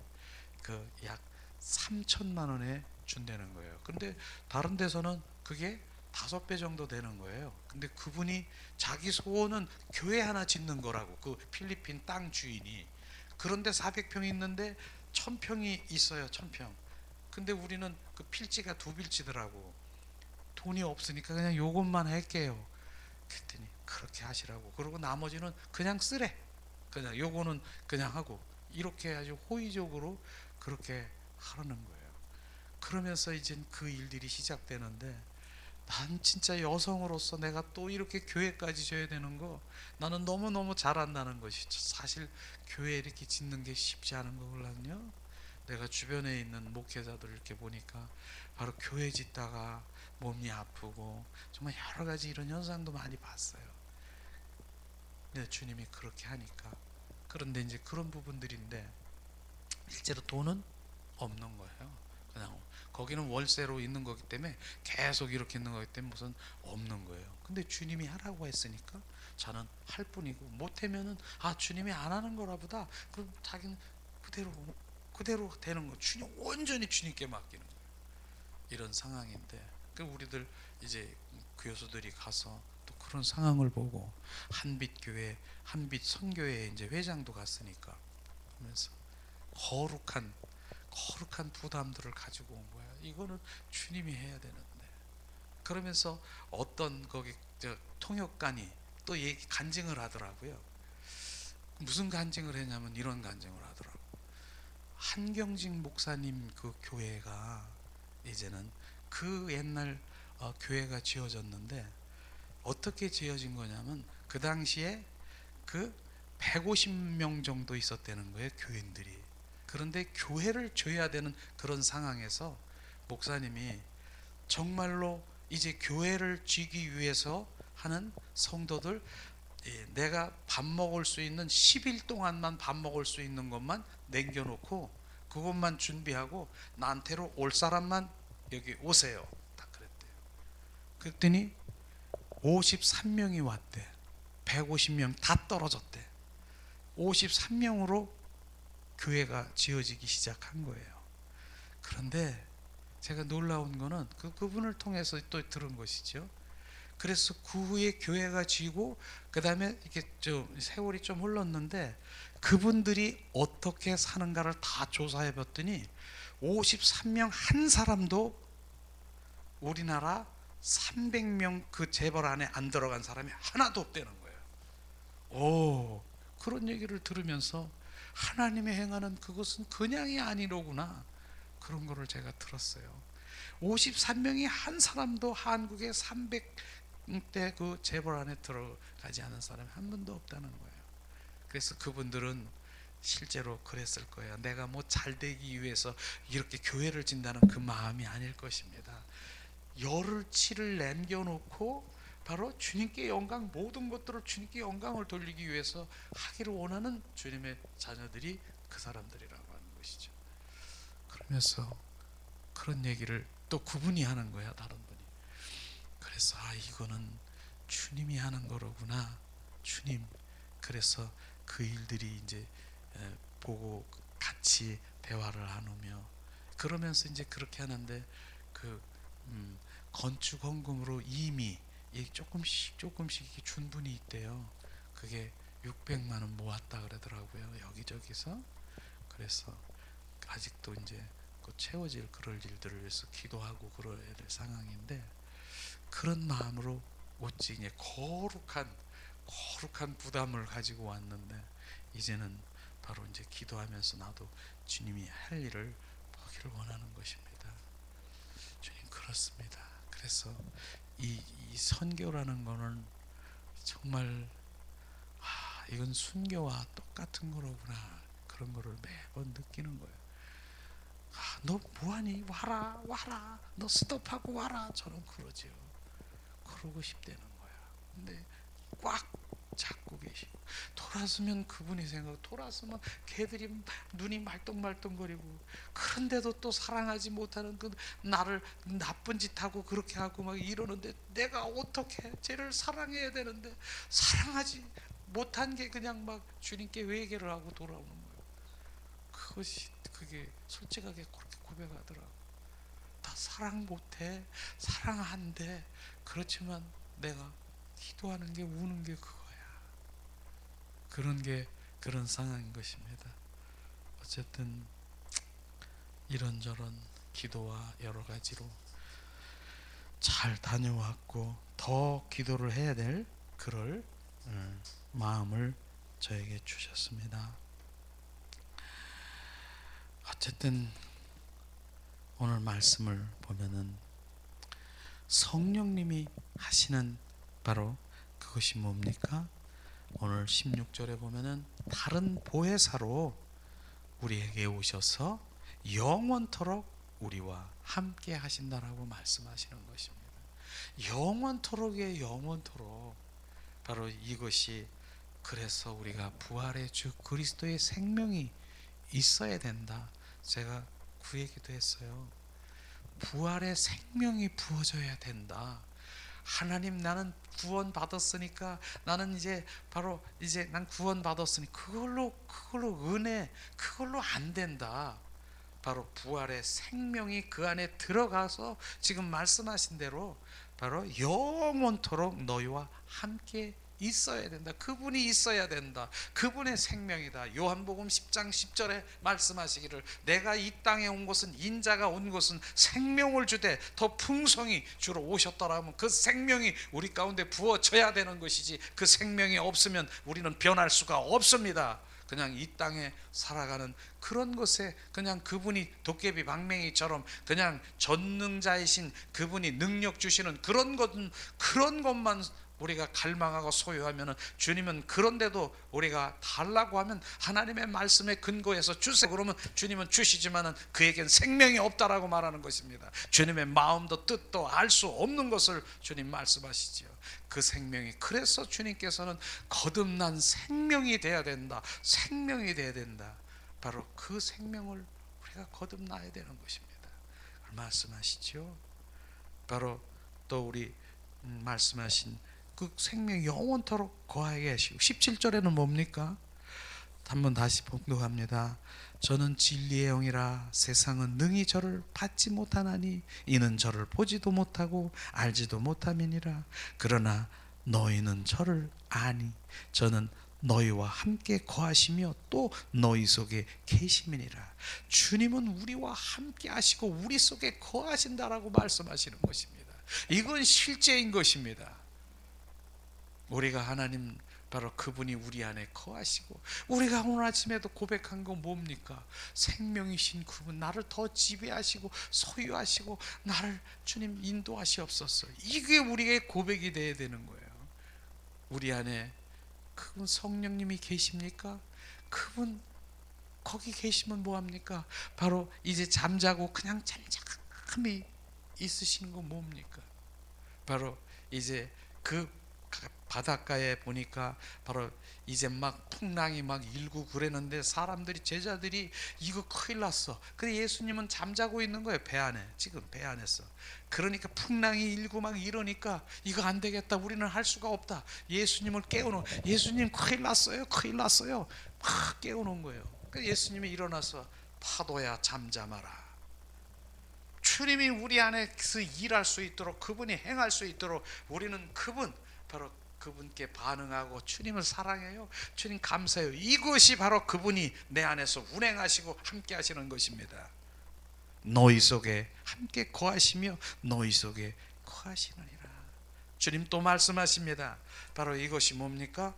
그 약 3천만 원에 준다는 거예요. 근데 다른 데서는 그게 5배 정도 되는 거예요. 근데 그분이 자기 소원은 교회 하나 짓는 거라고, 그 필리핀 땅 주인이. 그런데 400평이 있는데 1000평이 있어요. 1000평. 근데 우리는 그 필지가 2필지더라고. 돈이 없으니까 그냥 요것만 할게요. 그랬더니 그렇게 하시라고. 그리고 나머지는 그냥 쓰래. 그냥 요거는 그냥 하고, 이렇게 아주 호의적으로 그렇게 하라는 거예요. 그러면서 이제 그 일들이 시작되는데, 난 진짜 여성으로서 내가 또 이렇게 교회까지 줘야 되는 거 나는 너무너무 잘한다는 것이죠. 사실 교회 이렇게 짓는 게 쉽지 않은 거거든요. 내가 주변에 있는 목회자들 이렇게 보니까 바로 교회 짓다가 몸이 아프고 정말 여러 가지 이런 현상도 많이 봤어요. 네, 주님이 그렇게 하니까. 그런데 이제 그런 부분들인데 실제로 돈은 없는 거예요. 그냥 거기는 월세로 있는 거기 때문에 계속 이렇게 있는 거기 때문에 무슨 없는 거예요. 근데 주님이 하라고 했으니까 저는 할 뿐이고, 못하면은 아 주님이 안 하는 거라 보다 그럼 자기는 그대로 되는 거. 주님 온전히 주님께 맡기는 거예요. 이런 상황인데 그 우리들 이제 교수들이 가서 또 그런 상황을 보고 한빛교회 한빛 선교회 이제 회장도 갔으니까 하면서 거룩한 부담들을 가지고 온 거야. 이거는 주님이 해야 되는데. 그러면서 어떤 거기 통역관이 또 간증을 하더라고요. 무슨 간증을 했냐면 이런 간증을 하더라고. 한경직 목사님 그 교회가 이제는 그 옛날 교회가 지어졌는데 어떻게 지어진 거냐면 그 당시에 그 150명 정도 있었다는 거예요, 교인들이. 그런데 교회를 줘야 되는 그런 상황에서 목사님이 정말로 이제 교회를 쥐기 위해서 하는 성도들, 내가 밥 먹을 수 있는 10일 동안만 밥 먹을 수 있는 것만 남겨놓고 그것만 준비하고 나한테로 올 사람만 여기 오세요. 딱 그랬대요. 그랬더니 53명이 왔대. 150명 다 떨어졌대. 53명으로 교회가 지어지기 시작한 거예요. 그런데 제가 놀라운 거는 그분을 통해서 또 들은 것이죠. 그래서 그 후에 교회가 지고 그 다음에 이렇게 좀 세월이 좀 흘렀는데 그분들이 어떻게 사는가를 다 조사해 봤더니 53명 한 사람도 우리나라 300명 그 재벌 안에 안 들어간 사람이 하나도 없다는 거예요. 오, 그런 얘기를 들으면서 하나님의 행하는 그것은 그냥이 아니로구나, 그런 거를 제가 들었어요. 53명이 한 사람도 한국에 300대 그 재벌 안에 들어가지 않은 사람이 한 분도 없다는 거예요. 그래서 그분들은 실제로 그랬을 거예요. 내가 뭐 잘되기 위해서 이렇게 교회를 진다는 그 마음이 아닐 것입니다. 열을 치를 남겨놓고 바로 주님께 영광, 모든 것들을 주님께 영광을 돌리기 위해서 하기를 원하는 주님의 자녀들이 그 사람들이라고 하는 것이죠. 그러면서 그런 얘기를 또 그분이 하는 거야, 다른 분이. 그래서 아, 이거는 주님이 하는 거로구나. 주님. 그래서 그 일들이 이제 보고 같이 대화를 나누며 그러면서 이제 그렇게 하는데 그 건축 헌금으로 이미 조금씩 이렇게 준 분이 있대요. 그게 600만 원 모았다 그러더라고요, 여기저기서. 그래서 아직도 이제 채워질 그럴 일들을 위해서 기도하고 그래야 될 상황인데, 그런 마음으로 어찌 이제 거룩한 부담을 가지고 왔는데 이제는 바로 이제 기도하면서 나도 주님이 할 일을 보기를 원하는 것입니다. 주님, 그렇습니다. 그래서 이 선교라는 거는 정말 이건 순교와 똑같은 거로구나, 그런 거를 매번 느끼는 거예요. 너 뭐하니? 와라. 너 스톱하고 와라. 저는 그러죠. 그러고 싶다는 거야. 근데 꽉 잡고 계시고, 돌아서면 그분이 돌아서면 걔들이 눈이 말똥말똥거리고, 그런데도 또 사랑하지 못하는 그 나를 나쁜 짓 하고 그렇게 하고 막 이러는데 내가 어떻게 쟤를 사랑해야 되는데 사랑하지 못한 게 그냥 막 주님께 회개를 하고 돌아오는 거예요. 그게 솔직하게 그렇게 고백하더라고. 다 사랑 못해, 사랑한대. 그렇지만 내가 기도하는 게, 우는 게 그거야. 그런 상황인 것입니다. 어쨌든 이런저런 기도와 여러 가지로 잘 다녀왔고 더 기도를 해야 될 그럴 마음을 저에게 주셨습니다. 어쨌든 오늘 말씀을 보면은 성령님이 하시는 바로 그것이 뭡니까? 오늘 16절에 보면은 다른 보혜사로 우리에게 오셔서 영원토록 우리와 함께 하신다라고 말씀하시는 것입니다. 영원토록이에요. 영원토록. 바로 이것이, 그래서 우리가 부활의 주 그리스도의 생명이 있어야 된다. 제가 그 얘기도 했어요. 부활의 생명이 부어져야 된다. 하나님, 나는 구원 받았으니까, 나는 이제 바로 이제 난 구원 받았으니 그걸로 은혜, 그걸로 안 된다. 바로 부활의 생명이 그 안에 들어가서 지금 말씀하신 대로 바로 영원토록 너희와 함께 있어야 된다. 그분이 있어야 된다. 그분의 생명이다. 요한복음 10장 10절에 말씀하시기를, 내가 이 땅에 온 것은, 인자가 온 것은 생명을 주되 더 풍성히 주러 오셨더라면 그 생명이 우리 가운데 부어져야 되는 것이지, 그 생명이 없으면 우리는 변할 수가 없습니다. 그냥 이 땅에 살아가는 그런 것에 그냥 그분이 도깨비 방맹이처럼 그냥 전능자이신 그분이 능력 주시는 그런 것만 우리가 갈망하고 소유하면, 주님은 그런데도 우리가 달라고 하면 하나님의 말씀에 근거해서 주세요 그러면 주님은 주시지만은 그에겐 생명이 없다라고 말하는 것입니다. 주님의 마음도 뜻도 알 수 없는 것을 주님 말씀하시지요. 그 생명이, 그래서 주님께서는 거듭난 생명이 돼야 된다. 생명이 돼야 된다. 바로 그 생명을 우리가 거듭나야 되는 것입니다. 말씀하시죠. 바로 또 우리 말씀하신 그 생명 영원토록 거하게 하시고, 17절에는 뭡니까? 한번 다시 봉독합니다. 저는 진리의 영이라 세상은 능히 저를 받지 못하나니 이는 저를 보지도 못하고 알지도 못함이니라. 그러나 너희는 저를 아니 저는 너희와 함께 거하시며 또 너희 속에 계심이니라. 주님은 우리와 함께 하시고 우리 속에 거하신다라고 말씀하시는 것입니다. 이건 실제인 것입니다. 우리가 하나님, 바로 그분이 우리 안에 거하시고, 우리가 오늘 아침에도 고백한 건 뭡니까? 생명이신 그분, 나를 더 지배하시고 소유하시고 나를 주님 인도하시옵소서. 이게 우리의 고백이 돼야 되는 거예요. 우리 안에 그분 성령님이 계십니까? 그분 거기 계시면 뭐합니까? 바로 이제 잠자고 그냥 잠잠히 있으신 건 뭡니까? 바로 이제 그 바닷가에 보니까 바로 이제 막 풍랑이 막 일고 그랬는데 사람들이, 제자들이 이거 큰일 났어. 근데 예수님은 잠자고 있는 거예요. 배 안에, 지금 배 안에서. 그러니까 풍랑이 일고 막 이러니까 이거 안 되겠다, 우리는 할 수가 없다. 예수님을 깨우는, 예수님 큰일 났어요, 큰일 났어요, 막 깨우는 거예요. 그러니까 예수님이 일어나서 파도야 잠잠하라. 주님이 우리 안에서 일할 수 있도록, 그분이 행할 수 있도록 우리는 그분, 바로 그분께 반응하고 주님을 사랑해요. 주님 감사해요. 이것이 바로 그분이 내 안에서 운행하시고 함께 하시는 것입니다. 너희 속에 함께 거하시며 너희 속에 거하시느니라. 주님 또 말씀하십니다. 바로 이것이 뭡니까?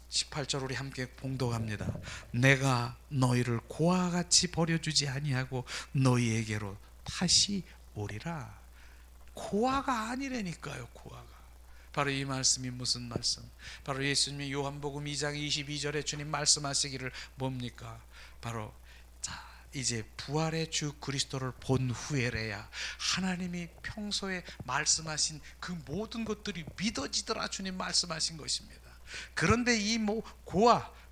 18절 우리 함께 봉독합니다. 내가 너희를 고아와 같이 버려주지 아니하고 너희에게로 다시 오리라. 고아가 아니라니까요. 고아가. 바로 이 말씀이 무슨 말씀? 바로 예수님이 요한복음 2장 22절에 주님 말씀하시기를 뭡니까? 바로 자, 이제 부활의 주 그리스도를 본 후에래야 하나님이 평소에 말씀하신 그 모든 것들이 믿어지더라. 주님 말씀하신 것입니다. 그런데 이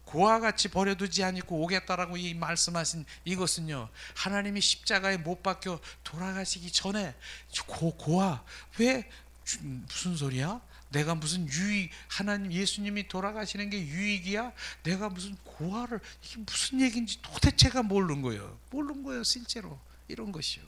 고아같이 버려두지 않고 오겠다라고 이 말씀하신 이것은요, 하나님이 십자가에 못 박혀 돌아가시기 전에 고아, 왜 무슨 소리야? 내가 무슨 유익, 하나님 예수님이 돌아가시는 게 유익이야? 내가 무슨 고아를, 이게 무슨 얘기인지 도대체가 모르는 거예요. 실제로 이런 것이요.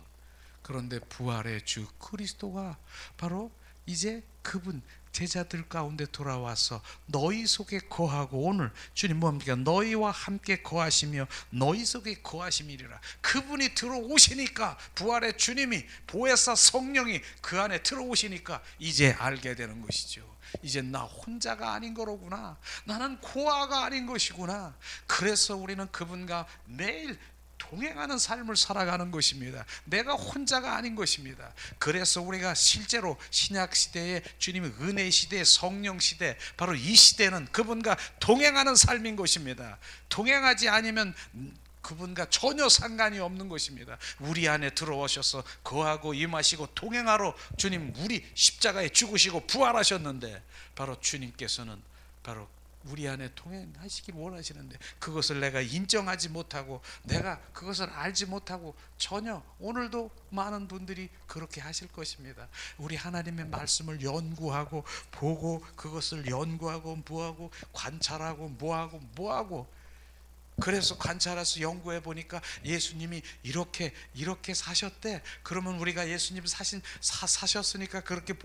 그런데 부활의 주 그리스도가 바로 이제 그분 제자들 가운데 돌아와서 너희 속에 거하고, 오늘 주님 뭡니까? 너희와 함께 거하시며 너희 속에 거하심이리라. 그분이 들어오시니까, 부활의 주님이, 보혜사 성령이 그 안에 들어오시니까 이제 알게 되는 것이죠. 이제 나 혼자가 아닌 거로구나. 나는 고아가 아닌 것이구나. 그래서 우리는 그분과 매일 동행하는 삶을 살아가는 것입니다. 내가 혼자가 아닌 것입니다. 그래서 우리가 실제로 신약 시대에 주님의 은혜 시대, 성령 시대, 바로 이 시대는 그분과 동행하는 삶인 것입니다. 동행하지 않으면 그분과 전혀 상관이 없는 것입니다. 우리 안에 들어오셔서 거하고 임하시고 동행하러 주님 우리 십자가에 죽으시고 부활하셨는데, 바로 주님께서는 바로 우리 안에 동행하시길 원하시는데, 그것을 내가 인정하지 못하고 내가 그것을 알지 못하고, 전혀 오늘도 많은 분들이 그렇게 하실 것입니다. 우리 하나님의 말씀을 연구하고 보고, 그것을 연구하고 뭐하고 관찰하고 뭐하고 그래서 관찰해서 연구해 보니까 예수님이 이렇게 사셨대. 그러면 우리가 예수님 사셨으니까 그렇게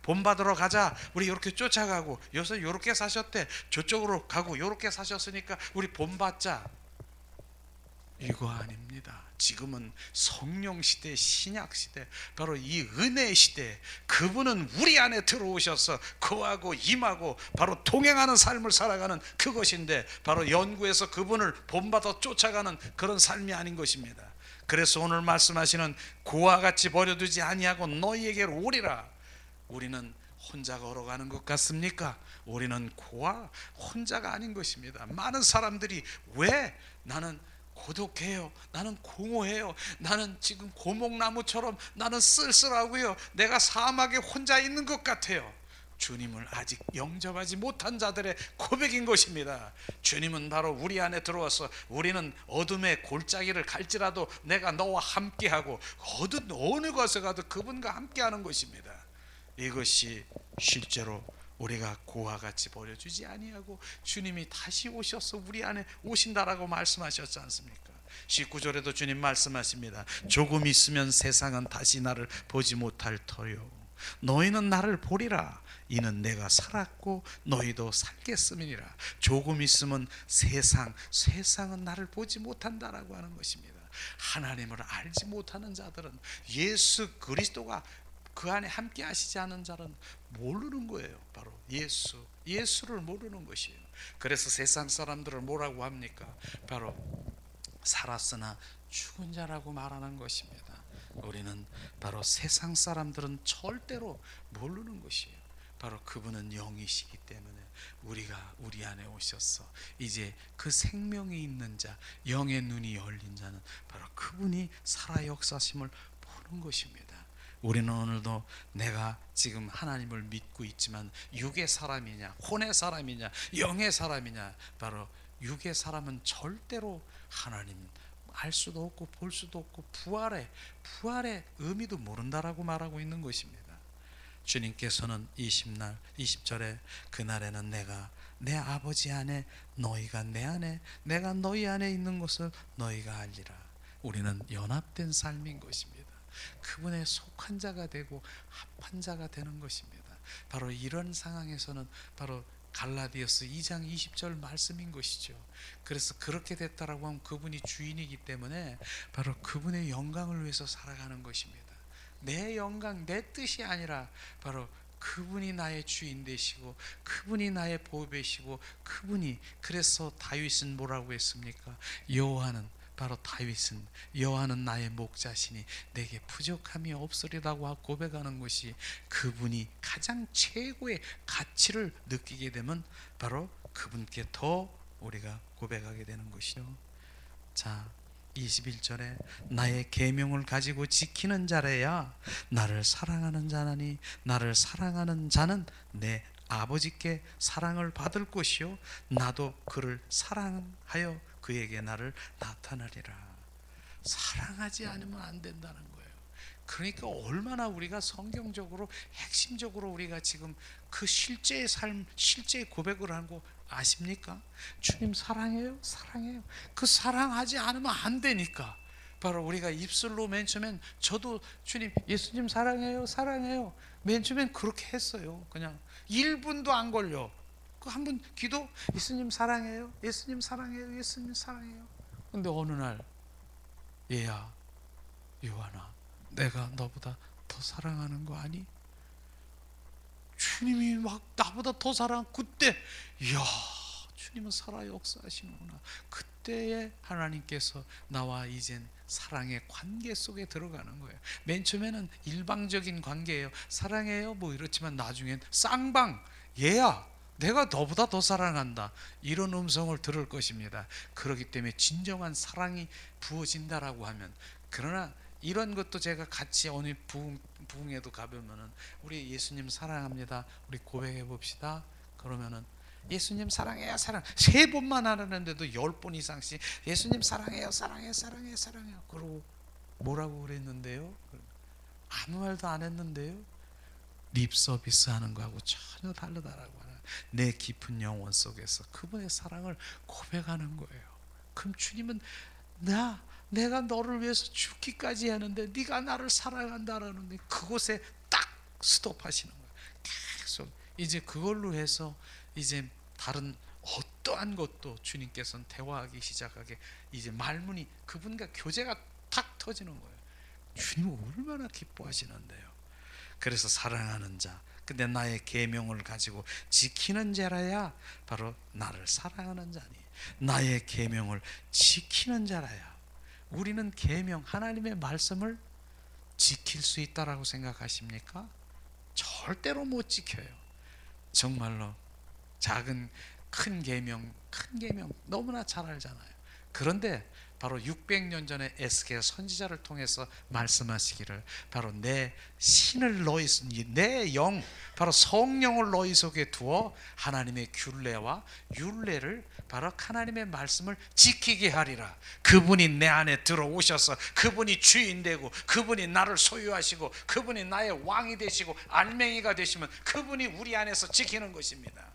본받으러 가자. 우리 이렇게 쫓아가고, 요새 이렇게 사셨대. 저쪽으로 가고, 이렇게 사셨으니까 우리 본받자. 이거 아닙니다. 지금은 성령 시대, 신약 시대, 바로 이 은혜 시대, 그분은 우리 안에 들어오셔서 거하고 임하고 바로 동행하는 삶을 살아가는 그것인데, 바로 연구해서 그분을 본받아 쫓아가는 그런 삶이 아닌 것입니다. 그래서 오늘 말씀하시는 고와 같이 버려두지 아니하고 너희에게로 오리라. 우리는 혼자 걸어가는 것 같습니까? 우리는 고와 혼자가 아닌 것입니다. 많은 사람들이 왜 나는 고독해요, 나는 공허해요, 나는 지금 고목나무처럼 나는 쓸쓸하고요, 내가 사막에 혼자 있는 것 같아요. 주님을 아직 영접하지 못한 자들의 고백인 것입니다. 주님은 바로 우리 안에 들어와서 우리는 어둠의 골짜기를 갈지라도 내가 너와 함께하고, 어느 곳에 가도 그분과 함께하는 것입니다. 이것이 실제로 우리가 고와 같이 버려주지 아니하고 주님이 다시 오셔서 우리 안에 오신다라고 말씀하셨지 않습니까? 19절에도 주님 말씀하십니다. 조금 있으면 세상은 다시 나를 보지 못할 터요, 너희는 나를 보리라. 이는 내가 살았고 너희도 살겠음이니라. 조금 있으면 세상은 나를 보지 못한다라고 하는 것입니다. 하나님을 알지 못하는 자들은, 예수 그리스도가 그 안에 함께 하시지 않은 자는 모르는 거예요. 바로 예수를 모르는 것이에요. 그래서 세상 사람들을 뭐라고 합니까? 바로 살았으나 죽은 자라고 말하는 것입니다. 우리는 바로 세상 사람들은 절대로 모르는 것이에요. 바로 그분은 영이시기 때문에 우리가 우리 안에 오셔서 이제 그 생명이 있는 자, 영의 눈이 열린 자는 바로 그분이 살아 역사심을 보는 것입니다. 우리는 오늘도 내가 지금 하나님을 믿고 있지만 육의 사람이냐, 혼의 사람이냐, 영의 사람이냐, 바로 육의 사람은 절대로 하나님 알 수도 없고 볼 수도 없고 부활의 의미도 모른다라고 말하고 있는 것입니다. 주님께서는 20절에 그날에는 내가 내 아버지 안에, 너희가 내 안에, 내가 너희 안에 있는 것을 너희가 알리라. 우리는 연합된 삶인 것입니다. 그분의 속한 자가 되고 합한 자가 되는 것입니다. 바로 이런 상황에서는 바로 갈라디아서 2장 20절 말씀인 것이죠. 그래서 그렇게 됐다라고 하면 그분이 주인이기 때문에 바로 그분의 영광을 위해서 살아가는 것입니다. 내 영광, 내 뜻이 아니라 바로 그분이 나의 주인 되시고 그분이 나의 보배시고 그분이, 그래서 다윗은 뭐라고 했습니까? 바로 다윗은 여호와는 나의 목자시니 내게 부족함이 없으리라고 고백하는 것이, 그분이 가장 최고의 가치를 느끼게 되면 바로 그분께 더 우리가 고백하게 되는 것이죠. 자, 21절에 나의 계명을 가지고 지키는 자래야 나를 사랑하는 자나니, 나를 사랑하는 자는 내 아버지께 사랑을 받을 것이요 나도 그를 사랑하여 그에게 나를 나타내리라. 사랑하지 않으면 안 된다는 거예요. 그러니까 얼마나 우리가 성경적으로 핵심적으로 우리가 지금 그 실제의 삶, 실제의 고백을 한 거 아십니까? 주님 사랑해요, 사랑해요. 그 사랑하지 않으면 안 되니까 바로 우리가 입술로 맨 처음엔 저도 주님 예수님 사랑해요, 사랑해요 맨 처음엔 그렇게 했어요. 그냥 1분도 안 걸려. 한번 기도, 예수님 사랑해요, 예수님 사랑해요, 예수님 사랑해요. 근데 어느 날 얘야, 요한아, 내가 너보다 더 사랑하는 거 아니? 주님이 막 나보다 더 사랑. 그때 이야, 주님은 살아 역사하시는구나. 그때에 하나님께서 나와 이젠 사랑의 관계 속에 들어가는 거예요. 맨 처음에는 일방적인 관계예요. 사랑해요 뭐 이렇지만 나중엔 쌍방, 얘야 내가 너보다 더 사랑한다, 이런 음성을 들을 것입니다. 그렇기 때문에 진정한 사랑이 부어진다라고 하면, 그러나 이런 것도 제가 같이 어느 부흥에도 가보면은 우리 예수님 사랑합니다, 우리 고백해 봅시다. 그러면은 예수님 사랑해요, 사랑 3번만 하는데도 10번 이상씩 예수님 사랑해요, 사랑해요, 사랑해요, 사랑해요. 그러고 뭐라고 그랬는데요? 아무 말도 안 했는데요. 립 서비스 하는 거하고 전혀 다르다라고 하는, 내 깊은 영혼 속에서 그분의 사랑을 고백하는 거예요. 그럼 주님은 내가 너를 위해서 죽기까지 하는데 네가 나를 사랑한다라는 게, 그곳에 딱 스톱하시는 거예요. 계속 이제 그걸로 해서 이제 다른 어떠한 것도 주님께서는 대화하기 시작하게, 이제 말문이, 그분과 교제가 탁 터지는 거예요. 주님은 얼마나 기뻐하시는데요. 그래서 사랑하는 자, 근데 나의 계명을 가지고 지키는 자라야 바로 나를 사랑하는 자니, 나의 계명을 지키는 자라야. 우리는 계명, 하나님의 말씀을 지킬 수 있다라고 생각하십니까? 절대로 못 지켜요. 정말로 작은 큰 계명 너무나 잘 알잖아요. 그런데 바로 600년 전에 에스겔 선지자를 통해서 말씀하시기를, 바로 내 신을 내 영, 바로 성령을 너희 속에 두어 하나님의 규례와 율례를, 바로 하나님의 말씀을 지키게 하리라. 그분이 내 안에 들어오셔서 그분이 주인 되고, 그분이 나를 소유하시고, 그분이 나의 왕이 되시고 알맹이가 되시면 그분이 우리 안에서 지키는 것입니다.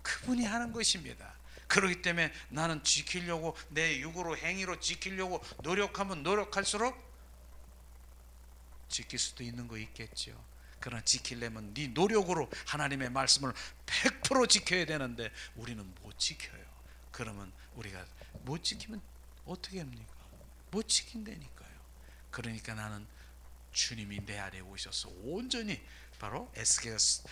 그분이 하는 것입니다. 그렇기 때문에 나는 지키려고, 내 육으로 행위로 지키려고 노력하면 노력할수록 지킬 수도 있는 거 있겠죠. 그러나 지키려면 네 노력으로 하나님의 말씀을 100% 지켜야 되는데 우리는 못 지켜요. 그러면 우리가 못 지키면 어떻게 합니까? 못 지킨다니까요. 그러니까 나는 주님이 내 안에 오셔서 온전히, 바로 에스겔서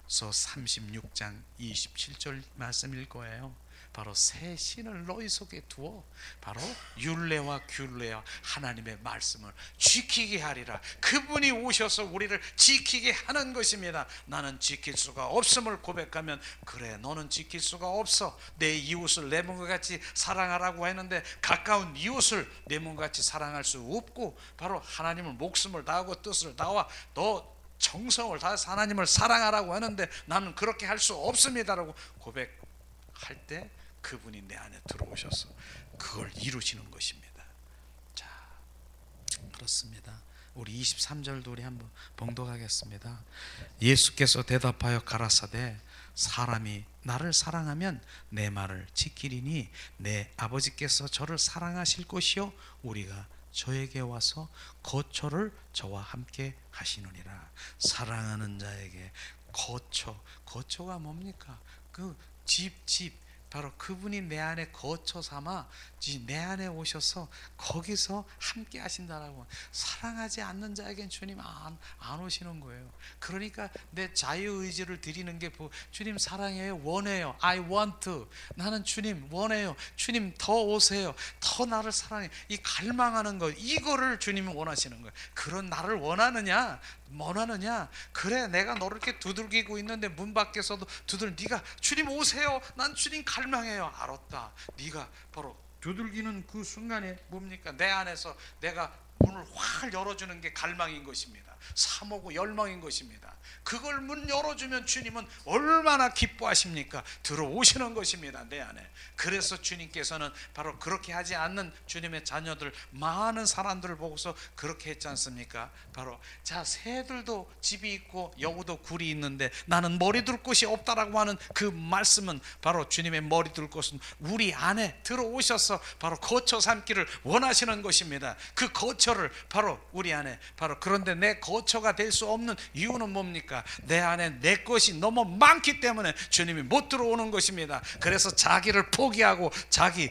36장 27절 말씀일 거예요. 바로 새 신을 너희 속에 두어 바로 율례와 규례와 하나님의 말씀을 지키게 하리라. 그분이 오셔서 우리를 지키게 하는 것입니다. 나는 지킬 수가 없음을 고백하면, 그래 너는 지킬 수가 없어, 내 이웃을 내 몸과 같이 사랑하라고 했는데 가까운 이웃을 내 몸과 같이 사랑할 수 없고, 바로 하나님을 목숨을 다하고 뜻을 다와 너 정성을 다해서 하나님을 사랑하라고 하는데 나는 그렇게 할 수 없습니다라고 고백할 때 그분이 내 안에 들어오셔서 그걸 이루시는 것입니다. 자, 그렇습니다. 우리 23절도 우리 한번 봉독하겠습니다. 예수께서 대답하여 가라사대, 사람이 나를 사랑하면 내 말을 지키리니 내 아버지께서 저를 사랑하실 것이요 우리가 저에게 와서 거처를 저와 함께 하시느니라. 사랑하는 자에게 거처가 뭡니까? 그 집, 바로 그분이 내 안에 거처 삼아 내 안에 오셔서 거기서 함께 하신다라고. 사랑하지 않는 자에겐 주님 안 오시는 거예요. 그러니까 내 자유의지를 드리는 게 주님 사랑해요, 원해요, I want to, 나는 주님 원해요, 주님 더 오세요, 더 나를 사랑해, 이 갈망하는 거, 이거를 주님이 원하시는 거예요. 그런 나를 원하느냐? 그래 내가 너를 이렇게 두들기고 있는데 문 밖에서도 네가 주님 오세요, 난 주님 갈망해요. 알았다. 네가 바로 두들기는 그 순간에 뭡니까? 내 안에서 내가 문을 확 열어주는 게 갈망인 것입니다. 사모고 열망인 것입니다. 그걸 문 열어주면 주님은 얼마나 기뻐하십니까? 들어오시는 것입니다, 내 안에. 그래서 주님께서는 바로 그렇게 하지 않는 주님의 자녀들, 많은 사람들을 보고서 그렇게 했지 않습니까? 바로 자, 새들도 집이 있고 여우도 굴이 있는데 나는 머리 둘 곳이 없다라고 하는 그 말씀은, 바로 주님의 머리 둘 곳은 우리 안에 들어오셔서 바로 거처 삼기를 원하시는 것입니다. 그 거처를 바로 우리 안에, 바로 그런데 내 거처가 될 수 없는 이유는 뭡니까? 내 안에 내 것이 너무 많기 때문에 주님이 못 들어오는 것입니다. 그래서 자기를 포기하고 자기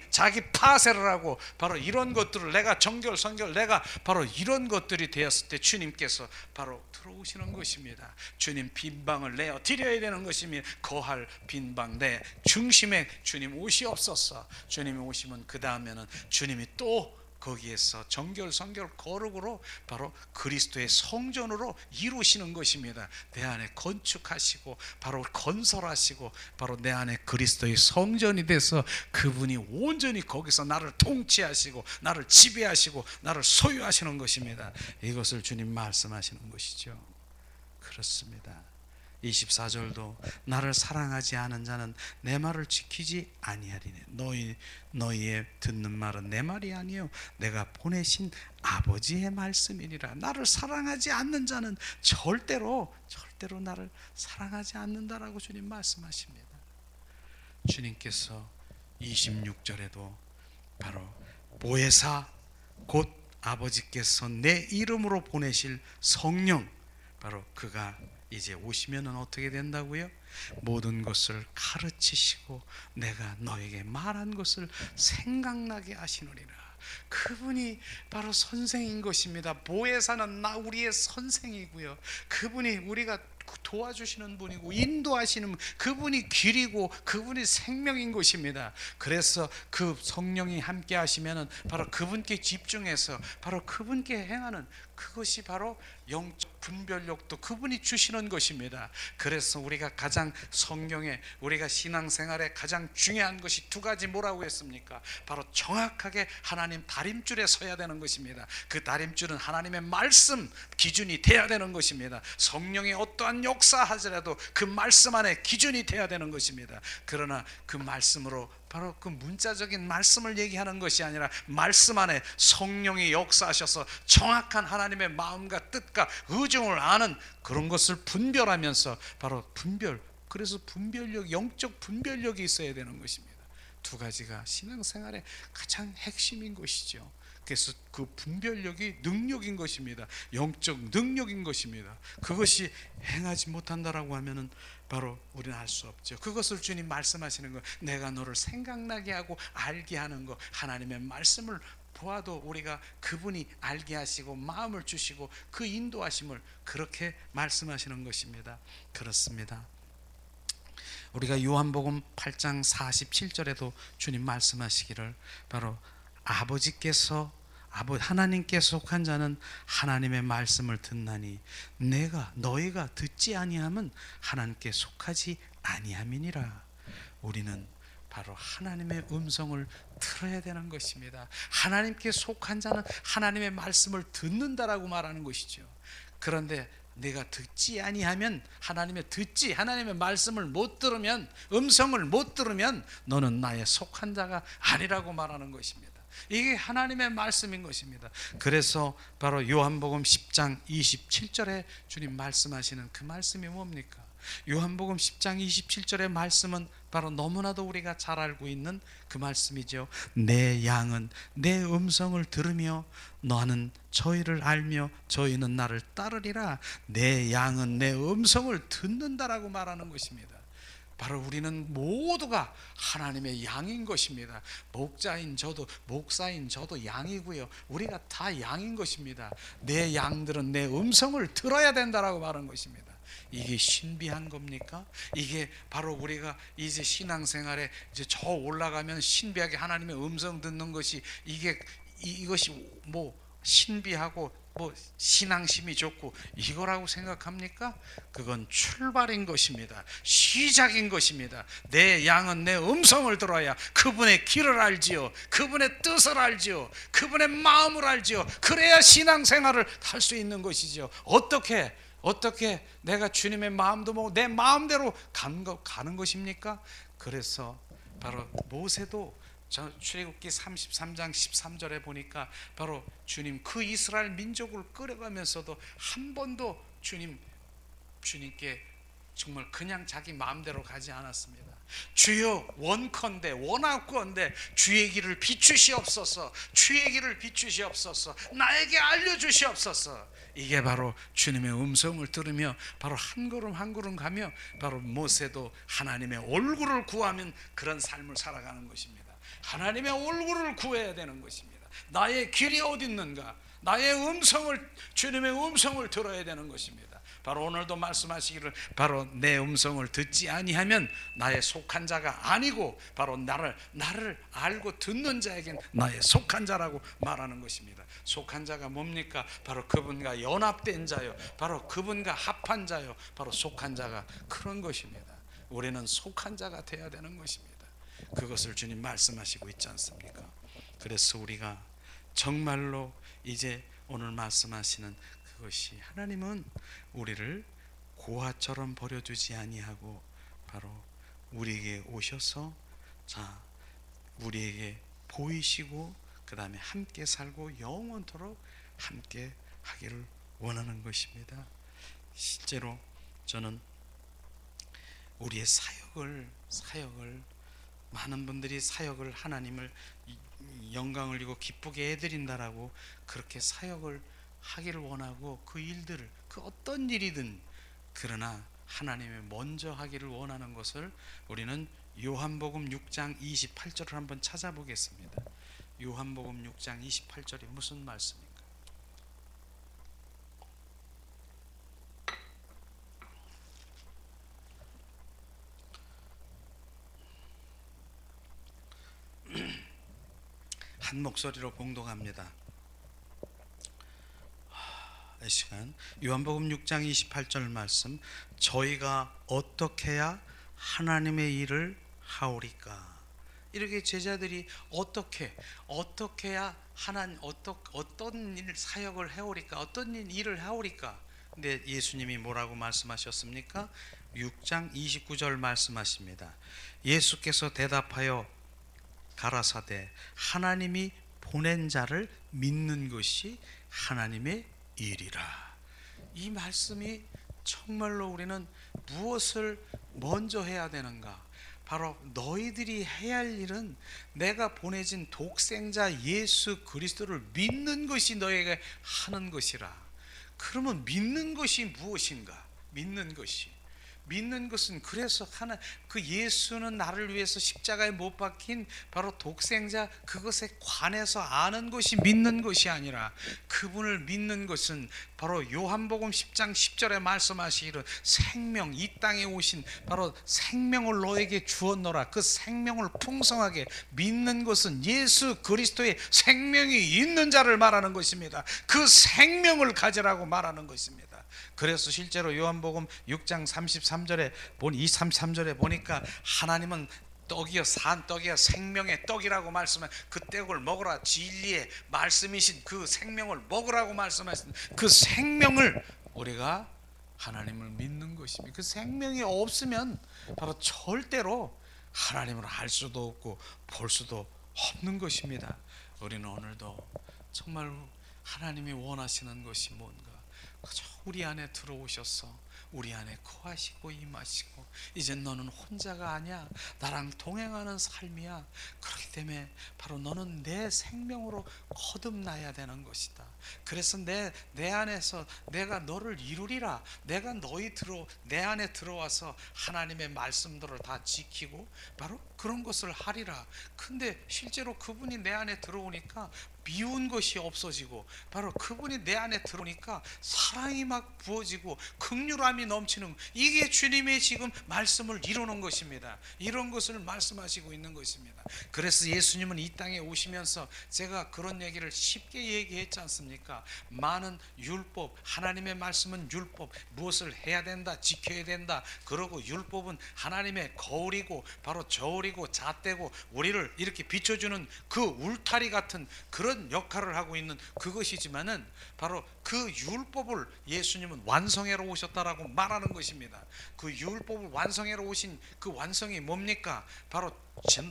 파쇄를 하고 바로 이런 것들을 내가 정결 내가 바로 이런 것들이 되었을 때 주님께서 바로 들어오시는 것입니다. 주님 빈방을 내어 드려야 되는 것입니다. 거할 빈방 내 중심에 주님 오시옵소서. 주님이 오시면 그 다음에는 주님이 또 거기에서 정결 거룩으로 바로 그리스도의 성전으로 이루시는 것입니다. 내 안에 건축하시고 바로 건설하시고 바로 내 안에 그리스도의 성전이 돼서 그분이 온전히 거기서 나를 통치하시고 나를 지배하시고 나를 소유하시는 것입니다. 이것을 주님 말씀하시는 것이죠. 그렇습니다. 24절도 나를 사랑하지 않은 자는 내 말을 지키지 아니하리니 너희의 듣는 말은 내 말이 아니요 내가 보내신 아버지의 말씀이니라. 나를 사랑하지 않는 자는 절대로 나를 사랑하지 않는다라고 주님 말씀하십니다. 주님께서 26절에도 바로 보혜사 곧 아버지께서 내 이름으로 보내실 성령 바로 그가 이제 오시면은 어떻게 된다고요? 모든 것을 가르치시고 내가 너에게 말한 것을 생각나게 하시느니라. 그분이 바로 선생인 것입니다. 보혜사는 우리의 선생이고요. 그분이 우리가 도와주시는 분이고 인도하시는 그분이 길이고 그분이 생명인 것입니다. 그래서 그 성령이 함께 하시면은 바로 그분께 집중해서 바로 그분께 행하는 그것이 바로 영적 분별력도 그분이 주시는 것입니다. 그래서 우리가 가장 성경에 우리가 신앙생활에 가장 중요한 것이 두 가지 뭐라고 했습니까? 바로 정확하게 하나님 다림줄에 서야 되는 것입니다. 그 다림줄은 하나님의 말씀 기준이 돼야 되는 것입니다. 성령이 어떠한 역사하더라도 그 말씀 안에 기준이 돼야 되는 것입니다. 그러나 그 말씀으로 바로 그 문자적인 말씀을 얘기하는 것이 아니라 말씀 안에 성령이 역사하셔서 정확한 하나님의 마음과 뜻과 의중을 아는 그런 것을 분별하면서 바로 그래서 분별력, 영적 분별력이 있어야 되는 것입니다. 두 가지가 신앙생활의 가장 핵심인 것이죠. 그래서 그 분별력이 능력인 것입니다. 영적 능력인 것입니다. 그것이 행하지 못한다라고 하면은 바로 우리는 알 수 없죠. 그것을 주님 말씀하시는 거, 내가 너를 생각나게 하고 알게 하는 거, 하나님의 말씀을 보아도 우리가 그분이 알게 하시고 마음을 주시고 그 인도하심을 그렇게 말씀하시는 것입니다. 그렇습니다. 우리가 요한복음 8장 47절에도 주님 말씀하시기를 바로 하나님께 속한 자는 하나님의 말씀을 듣나니 너희가 듣지 아니함은 하나님께 속하지 아니함이니라. 우리는 바로 하나님의 음성을 들어야 되는 것입니다. 하나님께 속한 자는 하나님의 말씀을 듣는다라고 말하는 것이죠. 그런데 내가 듣지 아니하면 하나님의 말씀을 못 들으면 음성을 못 들으면 너는 나의 속한 자가 아니라고 말하는 것입니다. 이게 하나님의 말씀인 것입니다. 그래서 바로 요한복음 10장 27절에 주님 말씀하시는 그 말씀이 뭡니까? 요한복음 10장 27절의 말씀은 바로 너무나도 우리가 잘 알고 있는 그 말씀이죠. 내 양은 내 음성을 들으며 나는 저희를 알며 저희는 나를 따르리라. 내 양은 내 음성을 듣는다라고 말하는 것입니다. 바로 우리는 모두가 하나님의 양인 것입니다. 목사인 저도 양이고요. 우리가 다 양인 것입니다. 내 양들은 내 음성을 들어야 된다라고 말한 것입니다. 이게 신비한 겁니까? 이게 바로 우리가 이제 신앙생활에 이제 저 올라가면 신비하게 하나님의 음성 듣는 것이 이것이 뭐 신비하고 뭐 신앙심이 좋고 이거라고 생각합니까? 그건 출발인 것입니다. 시작인 것입니다. 내 양은 내 음성을 들어야 그분의 길을 알지요. 그분의 뜻을 알지요. 그분의 마음을 알지요. 그래야 신앙생활을 할 수 있는 것이죠. 어떻게 내가 주님의 마음도 보고 내 마음대로 가는 것입니까? 그래서 바로 모세도 출애굽기 33장 13절에 보니까 바로 주님 그 이스라엘 민족을 끌어가면서도 한 번도 주님께 정말 그냥 자기 마음대로 가지 않았습니다. 주여 원컨대 원하건대 주의 길을 비추시옵소서. 주의 길을 비추시옵소서. 나에게 알려주시옵소서. 이게 바로 주님의 음성을 들으며 바로 한 걸음 한 걸음 가며 바로 모세도 하나님의 얼굴을 구하면 그런 삶을 살아가는 것입니다. 하나님의 얼굴을 구해야 되는 것입니다. 나의 길이 어디 있는가? 나의 음성을, 주님의 음성을 들어야 되는 것입니다. 바로 오늘도 말씀하시기를 바로 내 음성을 듣지 아니하면 나의 속한 자가 아니고 바로 나를 알고 듣는 자에겐 나의 속한 자라고 말하는 것입니다. 속한 자가 뭡니까? 바로 그분과 연합된 자요, 바로 그분과 합한 자요, 바로 속한 자가 그런 것입니다. 우리는 속한 자가 되어야 되는 것입니다. 그것을 주님 말씀하시고 있지 않습니까? 그래서 우리가 정말로 이제 오늘 말씀하시는 그것이, 하나님은 우리를 고아처럼 버려두지 아니하고 바로 우리에게 오셔서 자 우리에게 보이시고 그 다음에 함께 살고 영원토록 함께 하기를 원하는 것입니다. 실제로 저는 우리의 사역을 많은 분들이 사역을 하나님을 영광을 이고 기쁘게 해드린다라고 그렇게 사역을 하기를 원하고 그 일들을 그 어떤 일이든 그러나 하나님의 먼저 하기를 원하는 것을 우리는 요한복음 6장 28절을 한번 찾아보겠습니다. 요한복음 6장 28절이 무슨 말씀입니까? 한 목소리로 봉독합니다. 이 시간 요한복음 6장 28절 말씀, 저희가 어떻게 해야 하나님의 일을 하오리까? 이렇게 제자들이 어떻게 해야 어떤 일 사역을 해오리까? 어떤 일을 하오리까? 근데 예수님이 뭐라고 말씀하셨습니까? 6장 29절 말씀하십니다. 예수께서 대답하여 가라사대 하나님이 보낸 자를 믿는 것이 하나님의 일이라. 이 말씀이 정말로 우리는 무엇을 먼저 해야 되는가? 바로 너희들이 해야 할 일은 내가 보내진 독생자 예수 그리스도를 믿는 것이 너희에게 하는 것이라. 그러면 믿는 것이 무엇인가? 믿는 것은 그래서 그 예수는 나를 위해서 십자가에 못 박힌 바로 독생자, 그것에 관해서 아는 것이 믿는 것이 아니라 그분을 믿는 것은 바로 요한복음 10장 10절에 말씀하시기를 생명, 이 땅에 오신 바로 생명을 너에게 주었노라. 그 생명을 풍성하게 믿는 것은 예수 그리스도의 생명이 있는 자를 말하는 것입니다. 그 생명을 가지라고 말하는 것입니다. 그래서 실제로 요한복음 6장 33절에 33절에 보니까 하나님은 떡이여 산 떡이여 생명의 떡이라고 말씀해, 그 떡을 먹으라. 진리의 말씀이신 그 생명을 먹으라고 말씀하신 그 생명을 우리가 하나님을 믿는 것입니다. 그 생명이 없으면 바로 절대로 하나님을 알 수도 없고 볼 수도 없는 것입니다. 우리는 오늘도 정말 하나님이 원하시는 것이 뭔가, 그저 우리 안에 들어오셔서 우리 안에 거하시고 임하시고, 이제 너는 혼자가 아니야, 나랑 동행하는 삶이야. 그렇기 때문에 바로 너는 내 생명으로 거듭나야 되는 것이다. 그래서 내 안에서 내가 너를 이루리라. 내가 내 안에 들어와서 하나님의 말씀들을 다 지키고 바로 그런 것을 하리라. 근데 실제로 그분이 내 안에 들어오니까 미운 것이 없어지고, 바로 그분이 내 안에 들어오니까 사랑이 막 부어지고 긍휼함이 넘치는, 이게 주님의 지금 말씀을 이루는 것입니다. 이런 것을 말씀하시고 있는 것입니다. 그래서 예수님은 이 땅에 오시면서 제가 그런 얘기를 쉽게 얘기했지 않습니까? 많은 율법, 하나님의 말씀은 율법, 무엇을 해야 된다, 지켜야 된다. 그러고 율법은 하나님의 거울이고 바로 저울이고 잣대고 우리를 이렇게 비춰주는 그 울타리 같은 그런 역할을 하고 있는 그것이지만은 바로 그 율법을 예수님은 완성해로 오셨다라고 말하는 것입니다. 그 율법을 완성해로 오신 그 완성이 뭡니까? 바로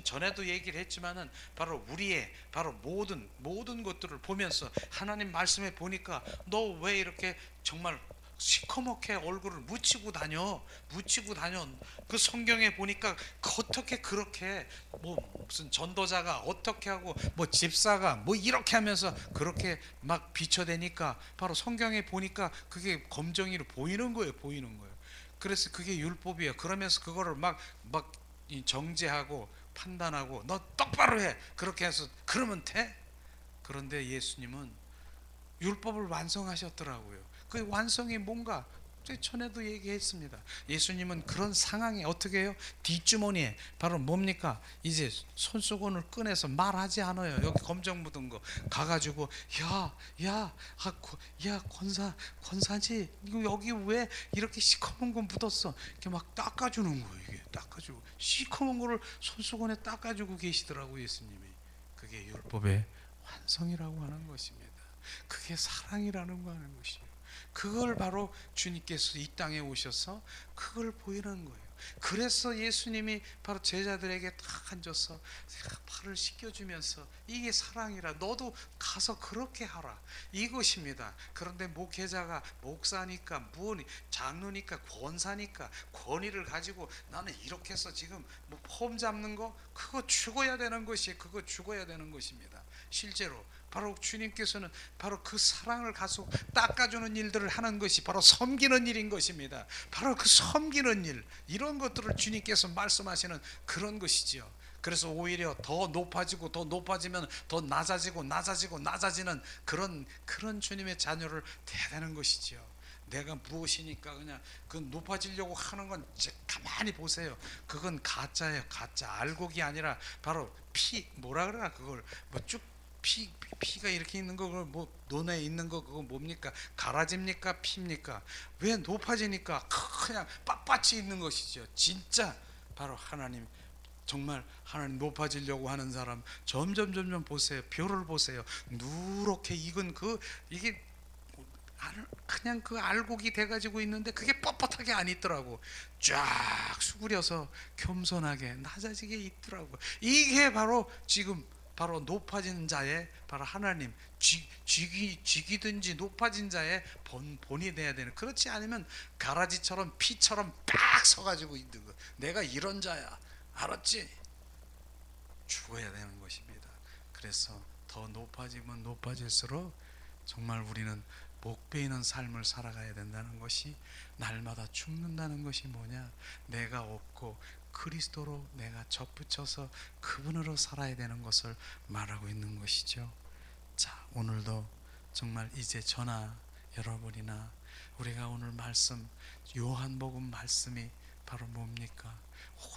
전에도 얘기를 했지만은 바로 우리의 바로 모든 것들을 보면서 하나님 말씀에 보니까 너 왜 이렇게 정말 시커멓게 얼굴을 묻히고 다녀. 그 성경에 보니까 어떻게 그렇게 뭐 무슨 전도자가 어떻게 하고 뭐 집사가 뭐 이렇게 하면서 그렇게 막 비춰대니까 바로 성경에 보니까 그게 검정이로 보이는 거예요. 그래서 그게 율법이에요. 그러면서 그거를 막 정죄하고 판단하고 너 똑바로 해. 그렇게 해서 그러면 돼? 그런데 예수님은 율법을 완성하셨더라고요. 그 완성이 뭔가 전에도 얘기했습니다. 예수님은 그런 상황에 어떻게 해요? 뒷주머니에 바로 뭡니까? 이제 손수건을 꺼내서 말하지 않아요. 여기 검정 묻은 거 가가지고 야 권사지 이거 여기 왜 이렇게 시커먼 거 묻었어? 이렇게 막 닦아주는 거예요. 이게 닦아주고 시커먼 거를 손수건에 닦아주고 계시더라고요. 예수님이. 그게 율법의 완성이라고 하는 것입니다. 그게 사랑이라는 거 하는 것이에요. 그걸 바로 주님께서 이 땅에 오셔서 그걸 보이는 거예요. 그래서 예수님이 바로 제자들에게 딱 앉아서 발을 씻겨주면서 이게 사랑이라 너도 가서 그렇게 하라 이것입니다. 그런데 목회자가 목사니까 장로니까 권사니까 권위를 가지고 나는 이렇게 해서 지금 뭐 폼 잡는 거 그거 죽어야 되는 것입니다. 실제로 바로 주님께서는 바로 그 사랑을 가서 닦아주는 일들을 하는 것이 바로 섬기는 일인 것입니다. 바로 그 섬기는 일, 이런 것들을 주님께서 말씀하시는 그런 것이죠. 그래서 오히려 더 높아지면 더 낮아지는 그런 주님의 자녀를 돼야 되는 것이죠. 내가 무엇이니까 그냥 그 높아지려고 하는 건 가만히 보세요. 그건 가짜예요. 가짜. 알곡이 아니라 바로 뭐라 그러나 그걸 뭐 쭉 피가 이렇게 있는 거, 뭐 논에 있는 거 그거 뭡니까? 가라집니까? 피입니까? 왜 높아지니까 그냥 빳빳이 있는 것이죠. 진짜 바로 하나님, 정말 하나님 높아지려고 하는 사람 점점 보세요. 벼를 보세요. 누렇게 익은 이게 그냥 그 알곡이 돼가지고 있는데 그게 뻣뻣하게 안 있더라고. 쫙 수그려서 겸손하게 낮아지게 있더라고. 이게 바로 지금 바로 높아진 자의 바로 하나님 쥐기든지 높아진 자의 본이 돼야 되는. 그렇지 않으면 가라지처럼 피처럼 딱 서가지고 있는 거. 내가 이런 자야, 알았지? 죽어야 되는 것입니다. 그래서 더 높아지면 높아질수록 정말 우리는 목 베이는 삶을 살아가야 된다는 것이, 날마다 죽는다는 것이 뭐냐? 내가 없고 그리스도로 내가 접붙여서 그분으로 살아야 되는 것을 말하고 있는 것이죠. 자, 오늘도 정말 이제 저나 여러분이나 우리가 오늘 말씀, 요한복음 말씀이 바로 뭡니까?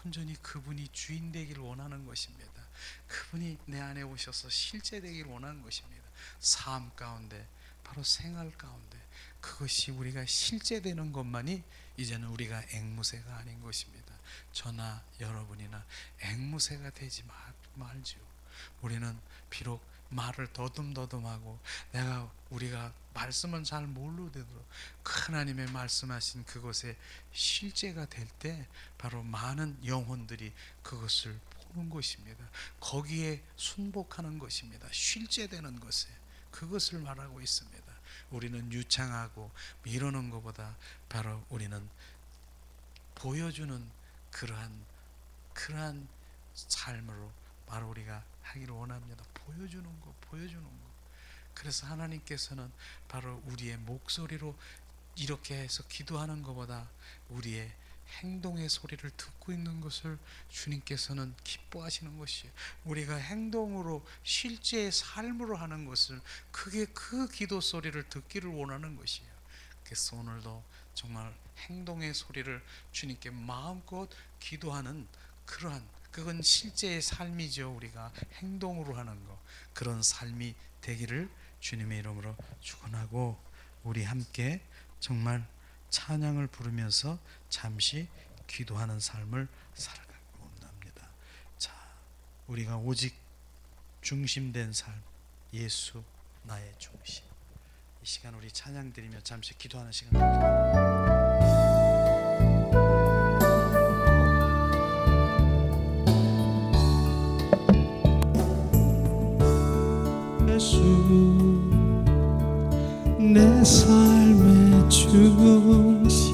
온전히 그분이 주인 되기를 원하는 것입니다. 그분이 내 안에 오셔서 실제 되기를 원하는 것입니다. 삶 가운데, 바로 생활 가운데 그것이 우리가 실제되는 것만이 이제는 우리가 앵무새가 아닌 것입니다. 저나 여러분이나 앵무새가 되지 말죠. 우리는 비록 말을 더듬더듬하고 우리가 말씀은 잘 모르더라도 하나님의 말씀하신 그것에 실제가 될 때 바로 많은 영혼들이 그것을 보는 것입니다. 거기에 순복하는 것입니다. 실제되는 것에 그것을 말하고 있습니다. 우리는 유창하고 이러는 것보다 바로 우리는 보여주는 그러한 삶으로 바로 우리가 하기를 원합니다. 보여주는 거. 그래서 하나님께서는 바로 우리의 목소리로 이렇게 해서 기도하는 것보다 우리의 행동의 소리를 듣고 있는 것을 주님께서는 기뻐하시는 것이에요. 우리가 행동으로 실제의 삶으로 하는 것을, 그게 그 기도 소리를 듣기를 원하는 것이에요. 그래서 오늘도 정말 행동의 소리를 주님께 마음껏 기도하는 그건 실제의 삶이죠. 우리가 행동으로 하는 것, 그런 삶이 되기를 주님의 이름으로 축원하고, 우리 함께 정말 찬양을 부르면서 잠시 기도하는 삶을 살아가기 원합니다. 자, 우리가 오직 중심된 삶, 예수 나의 중심. 이 시간 우리 찬양 드리며 잠시 기도하는 시간 드립니다. 예수 내 삶의 중심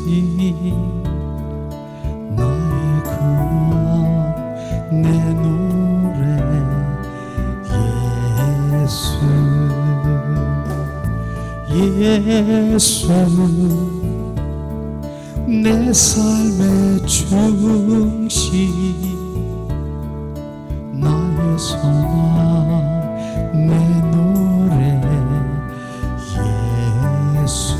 나의 근원 내 노래 예수 내 삶의 중심 나의 소망 내 노래 예수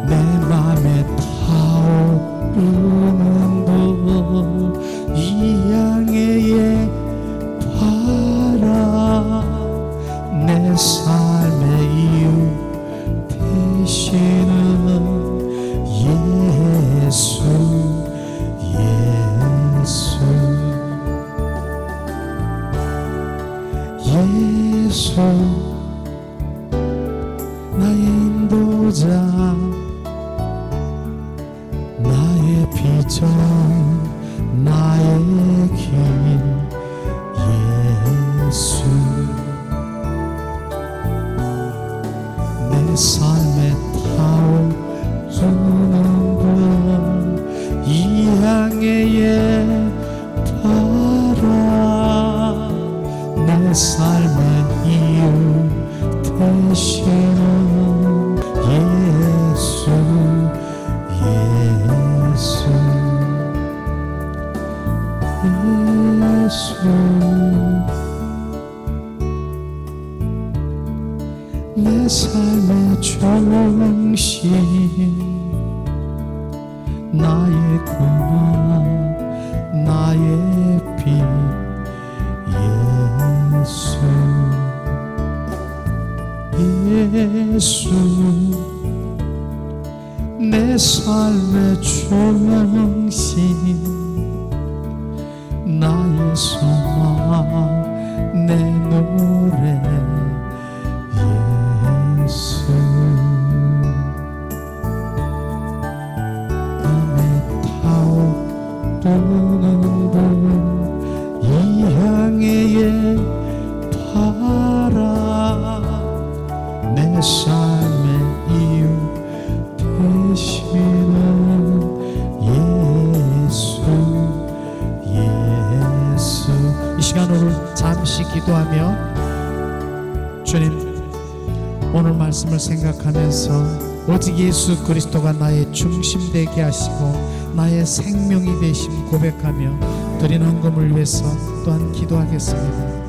내 맘에 타오르는 불이 양의 바라 내 삶의 이유 되시는 예수 예수 나의 인도자 나의 비전 나의 길 예수 내 삶에 타오르는 불이 향해 바라 내 삶의 이유 되시는 예수 내 삶의 중심 나의 근원 나의 빛 예수 내 삶의 중심 나의 소망 내 노래 예수 맘에 타오르는 불이 향해 바라 내 삶의 이유 되시는 예수 이 시간으로 잠시 기도하며 주님 오늘 말씀을 생각하면서 오직 예수 그리스도가 나의 중심 되게 하시고 나의 생명이 되심 고백하며 드리는 헌금을 위해서 또한 기도하겠습니다.